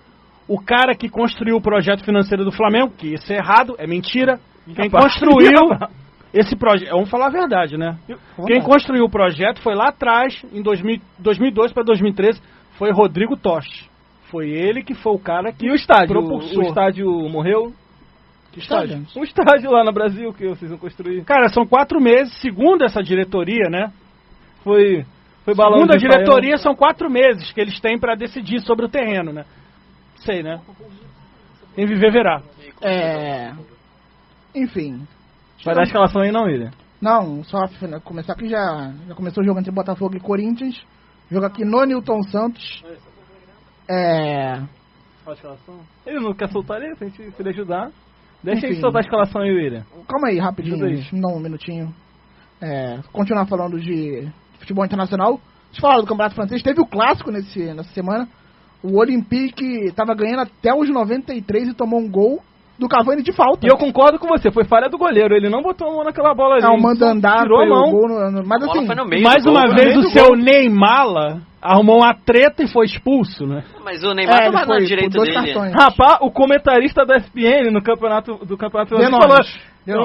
o cara que construiu o projeto financeiro do Flamengo, que isso é errado, é mentira. Quem construiu esse projeto... Vamos falar a verdade, né? Quem construiu o projeto foi lá atrás, em 2002 para 2013, foi Rodrigo Tosh. Foi ele que foi o cara que... E o estádio? Propulsou. O estádio morreu? Que estádio? Um estádio lá no Brasil que vocês vão construir. Cara, são 4 meses, segundo essa diretoria, né? Foi balão. Segundo a diretoria, são 4 meses que eles têm pra decidir sobre o terreno, né? Sei, né? Quem viver verá. Enfim. Vai dar a escalação aí não, William? Não, só começar aqui já começou o jogo entre Botafogo e Corinthians. Jogo aqui no Nilton Santos. Qual a escalação? Ele não quer soltar ele, pra gente se ajudar. Deixa ele soltar a escalação aí, William. Calma aí, rapidinho, não, um minutinho. Continuar falando de futebol internacional. Deixa eu falar do Campeonato Francês. Teve o clássico nessa semana. O Olympique estava ganhando até os 93 e tomou um gol do Cavani de falta. E eu concordo com você, foi falha do goleiro. Ele não botou a mão naquela bola ali. Não, manda andar, tirou a mão. Mas assim, foi no meio mais uma vez o seu Neymar arrumou uma treta e foi expulso, né? Mas o Neymar tava no direito dele. Cartões. Rapaz, o comentarista da ESPN no campeonato francês falou...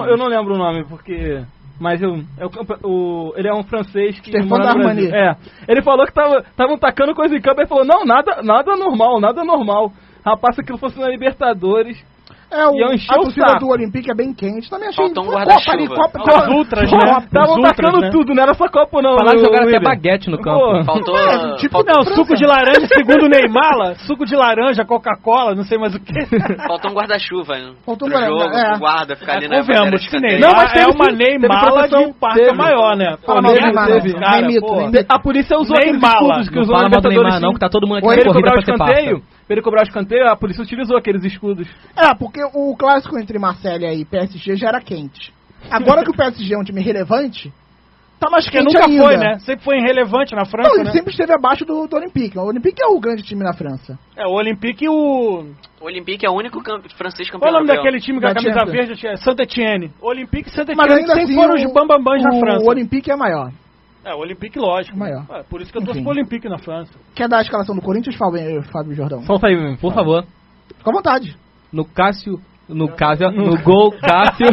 Eu não lembro o nome, porque... Mas ele é um francês que mora no Brasil. Ele falou que estavam tacando coisa em campo e falou, não, nada normal. Rapaz, se aquilo fosse na Libertadores... a torcida do Olympique é bem quente. Também achei... Faltou um guarda-chuva. As ultras, né? Estavam tacando tudo, não era só copo não. Falaram que jogaram até baguete no campo. Faltou... suco de laranja, segundo o Neymar, suco de laranja, Coca-Cola, não sei mais o que. Faltou um guarda-chuva. Faltou um guarda-chuva. O guarda ficar ali na Convenhamos que Neymar é uma Neymar de um parque maior, né? A polícia usou aqueles escudos que usou na Libertadores. Não, que tá todo mundo aqui na corrida pra ser parça. Pra ele cobrar o escanteio, a polícia utilizou aqueles escudos. Porque o clássico entre Marselha e PSG já era quente. Agora que o PSG é um time relevante, tá mais quente nunca ainda. Foi, né? Sempre foi irrelevante na França, ele sempre esteve abaixo do Olympique. O Olympique é o grande time na França. O Olympique e o... O Olympique é o único francês campeão. Qual é o nome daquele time com a camisa verde? Saint-Étienne. Olympique e Saint-Étienne sempre assim, foram os bambambãs na França. O Olympique é maior. O Olympique, lógico. Maior. Por isso que eu torço pro Olympique na França. Quer dar a escalação do Corinthians, Fábio Jordão? Solta aí, por favor. Fica à vontade. No gol, Cássio.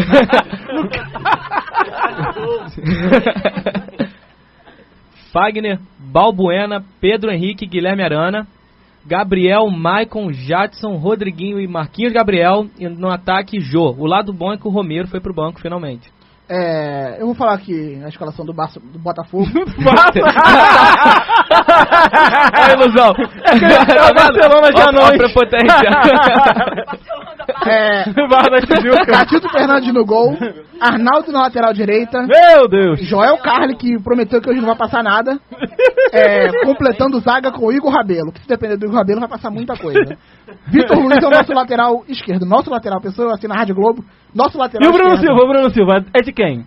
Fagner, Balbuena, Pedro Henrique, Guilherme Arana, Gabriel, Maicon, Jadson, Rodriguinho e Marquinhos Gabriel. E no ataque, Jô. O lado bom é que o Romero foi pro banco, finalmente. Eu vou falar aqui a escalação do Botafogo. A ilusão. É Barcelona já não. A prepotência. Gatito Fernandes no gol. Arnaldo na lateral direita. Meu Deus. Joel Carli, que prometeu que hoje não vai passar nada. Completando zaga com o Igor Rabelo. Que se depender do Igor Rabelo vai passar muita coisa. Vitor Luiz é o nosso lateral esquerdo. Nosso lateral, pessoa assim na Rádio Globo. Nosso lateral esquerdo. E o Bruno Silva é de quem?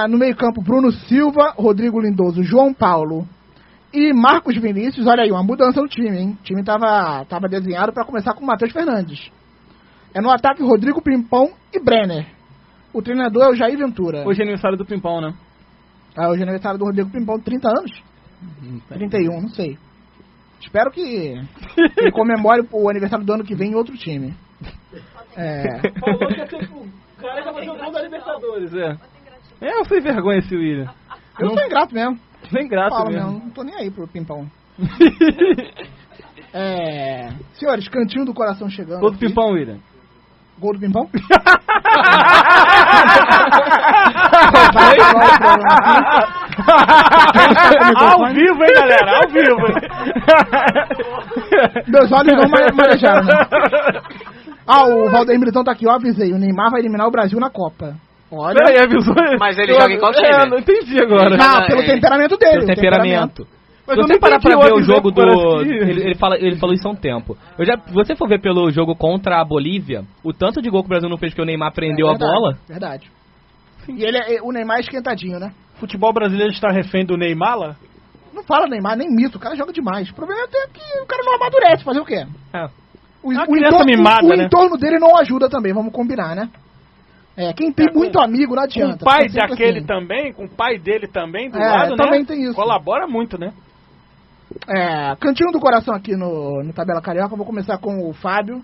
No meio campo, Bruno Silva, Rodrigo Lindoso, João Paulo e Marcos Vinícius. Olha aí, uma mudança no time, hein? O time tava desenhado para começar com o Matheus Fernandes. É no ataque Rodrigo Pimpão e Brenner. O treinador é o Jair Ventura. Hoje é aniversário do Pimpão, né? Hoje é aniversário do Rodrigo Pimpão, 30 anos? 31, não sei. Espero que ele comemore o aniversário do ano que vem em outro time. Falou que ia ser o cara que vai fazer o gol da Libertadores, eu fui vergonha esse William. Eu sou ingrato mesmo. Sem graça Falo mesmo. Não tô nem aí pro Pimpão. Senhores, cantinho do coração chegando. Gol do Pimpão, William. Gol do Pimpão? Ao vivo, hein, galera? Ao vivo, hein? Meus olhos não marejaram, né? O Valdeir Militão tá aqui, eu avisei. O Neymar vai eliminar o Brasil na Copa. Olha. Peraí, avisou ele. Mas ele joga em qual time? Não entendi agora. Pelo temperamento dele. Pelo temperamento. Mas Se eu você nem parar entendi pra ver o o jogo do... aviso Ele falou isso há um tempo. Se você for ver pelo jogo contra a Bolívia, o tanto de gol que o Brasil não fez que o Neymar prendeu a bola... Verdade. E o Neymar é esquentadinho, né? Futebol brasileiro está refém do Neymar lá? Não fala Neymar, nem mito. O cara joga demais. O problema é que o cara não amadurece. Fazer o quê? O entorno dele não ajuda também, vamos combinar, né? Quem tem muito amigo não adianta. Com o pai daquele assim. Também, com o pai dele também do lado, também né? Tem isso. Colabora muito, né? Cantinho do coração aqui no Tabela Carioca. Vou começar com o Fábio.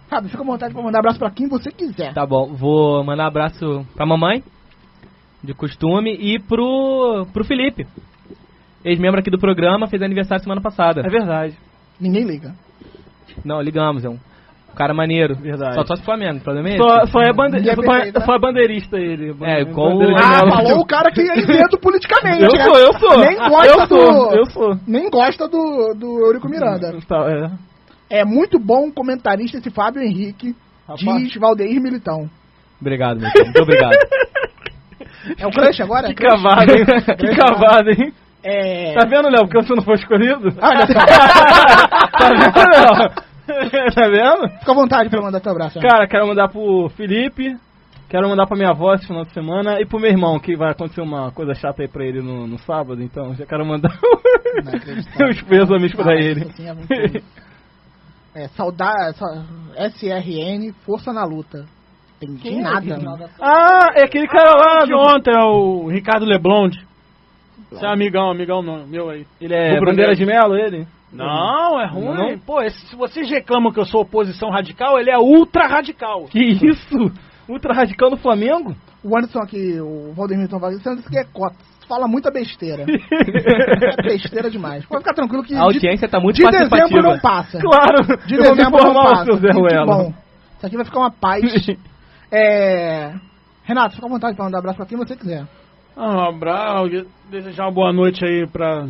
Fábio, fica à vontade pra mandar abraço pra quem você quiser. Tá bom, vou mandar abraço pra mamãe, de costume, e pro Felipe, ex-membro aqui do programa, fez aniversário semana passada. É verdade. Ninguém liga. Não, ligamos, um cara maneiro. Verdade. Só torce pro Flamengo, o problema é esse. Só é bandeirista ele. Falou o cara que é isento politicamente. Eu sou. Nem gosta Nem gosta do Eurico Miranda. É muito bom comentarista esse Fábio Henrique, diz Valdeir Militão. Obrigado, meu filho. Muito obrigado. É o crush agora? Que cavado, hein? Que cavado, hein? Tá vendo, Léo, porque você não foi escolhido? Olha só. Tá vendo, Léo? Tá vendo? Fica à vontade pra mandar teu abraço. Cara, quero mandar pro Felipe, quero mandar pra minha avó esse final de semana e pro meu irmão, que vai acontecer uma coisa chata aí pra ele no sábado, então já quero mandar os pêsames pra ele. Saudade, SRN, força na luta. Tem nada. É aquele cara lá de ontem, é o Ricardo Leblond. Você é amigão meu aí. Ele é bandeira de Melo, ele? Não, é ruim. Não. Pô, se vocês reclamam que eu sou oposição radical, ele é ultra radical. Que isso? Ultra radical no Flamengo? O Anderson aqui, o Valdeir Milton, você disse que é cota. Fala muita besteira. É besteira demais. Pode ficar tranquilo que a audiência tá muito participativa. De dezembro não passa. Claro. De dezembro não passa. Seu Zé Ruelo. Bom, isso aqui vai ficar uma paz. Renato, fica à vontade para mandar um abraço pra quem você quiser. Um abraço, desejar uma boa noite aí pra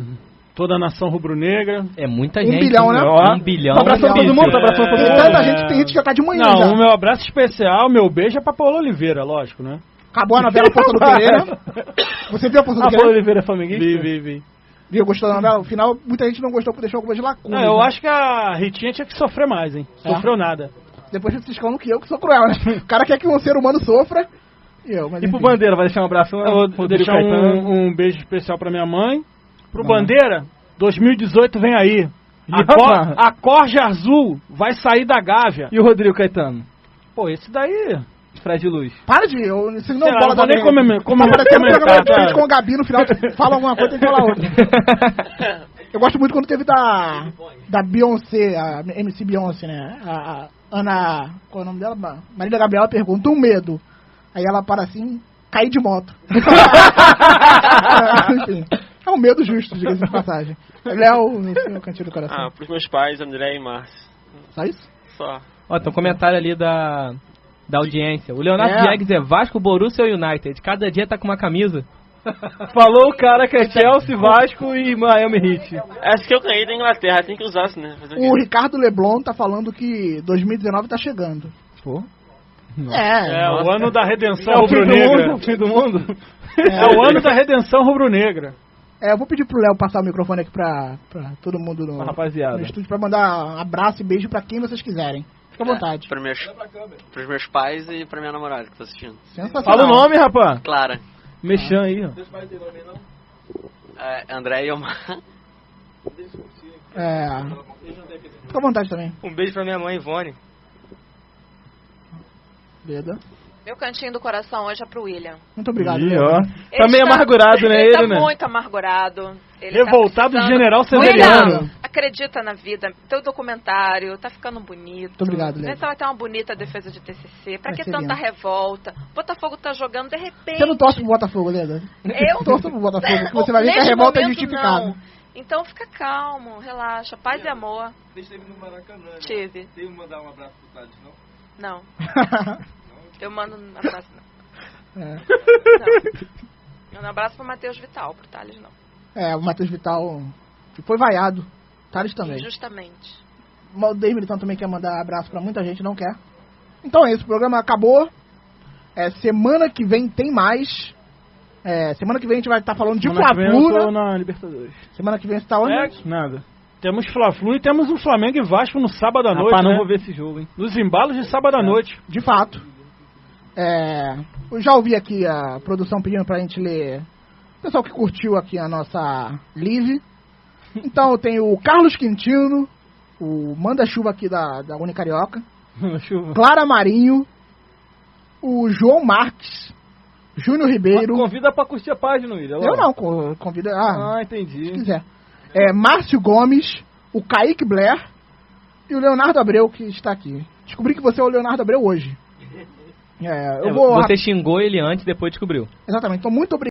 toda a nação rubro-negra. É muita 1 gente. bilhão, né? 1 bilhão. Um abraço pra todo mundo, abraço pra todo mundo. Tem tanta gente, tem gente que já tá de manhã. Não, já. o meu abraço especial, meu beijo é pra Paulo Oliveira, lógico, né? Acabou a novela Força do Querer. Você viu a Força do Querer? Paulo Oliveira é flamenguista? Vi. Viu, gostou da novela? No final, muita gente não gostou porque deixou algumas lacunas. Não, eu acho que a Ritinha tinha que sofrer mais, hein? Sofreu nada. Depois vocês falam que eu que sou cruel, né? O cara quer que um ser humano sofra. E pro Bandeira, vai deixar um abraço? Eu vou deixar um beijo especial pra minha mãe. Pro Bandeira, 2018 vem aí. A Corja Azul vai sair da Gávea. E o Rodrigo Caetano? Pô, esse daí... Fred Luz. Para de... Vocês não bola da nem comentar. Com o Gabi no final, fala alguma coisa, tem que falar outra. Eu gosto muito quando teve da Beyoncé, a MC Beyoncé, né? A Ana... Qual é o nome dela? Marília Gabriela pergunta um medo. Aí ela para assim, cair de moto. Enfim, é um medo justo, diga-se de passagem. Léo, no seu cantinho do coração. Pros meus pais, André e Márcio. Só isso? Só. Ó, tem um comentário ali da audiência. O Leonardo Diegues é Vasco, Borussia ou United. Cada dia tá com uma camisa. Falou o cara que é Chelsea, Vasco e Miami Heat. Essa que eu ganhei da Inglaterra, tem que usar isso, né? O Ricardo Leblon tá falando que 2019 tá chegando. Pô? O ano da redenção rubro-negra. O fim do mundo. É o ano da redenção rubro-negra. Eu vou pedir pro Léo passar o microfone aqui pra todo mundo no estúdio pra mandar um abraço e beijo pra quem vocês quiserem. Fica à vontade. Pros meus pais e pra minha namorada que tá assistindo. Sensacional. Fala o nome, rapaz. Clara. Mexão aí, ó. Seus pais têm nome não? André e Omar. Fica à vontade também. Um beijo pra minha mãe, Ivone. Leda. Meu cantinho do coração hoje é pro William. Muito obrigado, Ih, Leda. ó. Tá meio amargurado, né, Ele tá né? muito amargurado. Ele Revoltado tá general William, Severiano. acredita na vida. Teu documentário tá ficando bonito. Muito obrigado, Leda. Então vai ter uma bonita defesa de TCC. Pra Vai que ser tanta lindo. revolta? Botafogo tá jogando de repente. Você não torce pro Botafogo, Leda? Eu torço pro Botafogo, porque você vai ver que a Neste revolta é momento, justificada. não. Então fica calmo, relaxa, paz e amor. Você esteve no Maracanã, né? Tive. Tem que mandar um abraço pro Thales, não? Não. Eu mando um abraço, não. É. Não. Mando um abraço pro Matheus Vital, pro Thales não. É, o Matheus Vital que foi vaiado. Thales também. Injustamente. O David Militão também quer mandar abraço pra muita gente, não quer. Então é isso, o programa acabou. Semana que vem tem mais. Semana que vem a gente vai estar falando de Semana que vem eu Fla-Flu, tô né? na Libertadores. Semana que vem você tá onde? Nada. Temos Fla-Flu e temos o Flamengo e Vasco no sábado à noite, Rapaz, não né? vou ver esse jogo, hein? Nos embalos de sábado à noite. De fato. Eu já ouvi aqui a produção pedindo pra gente ler. O pessoal que curtiu aqui a nossa live. Então eu tenho o Carlos Quintino, o manda-chuva aqui da Unicarioca. Chuva. Clara Marinho, o João Marques, Júnior Ribeiro. Convida pra curtir a página, William. Eu não, convido. Entendi. Se quiser. Márcio Gomes, o Kaique Blair e o Leonardo Abreu, que está aqui. Descobri que você é o Leonardo Abreu hoje. Você xingou ele antes, depois descobriu. Exatamente. Então, muito obrigado.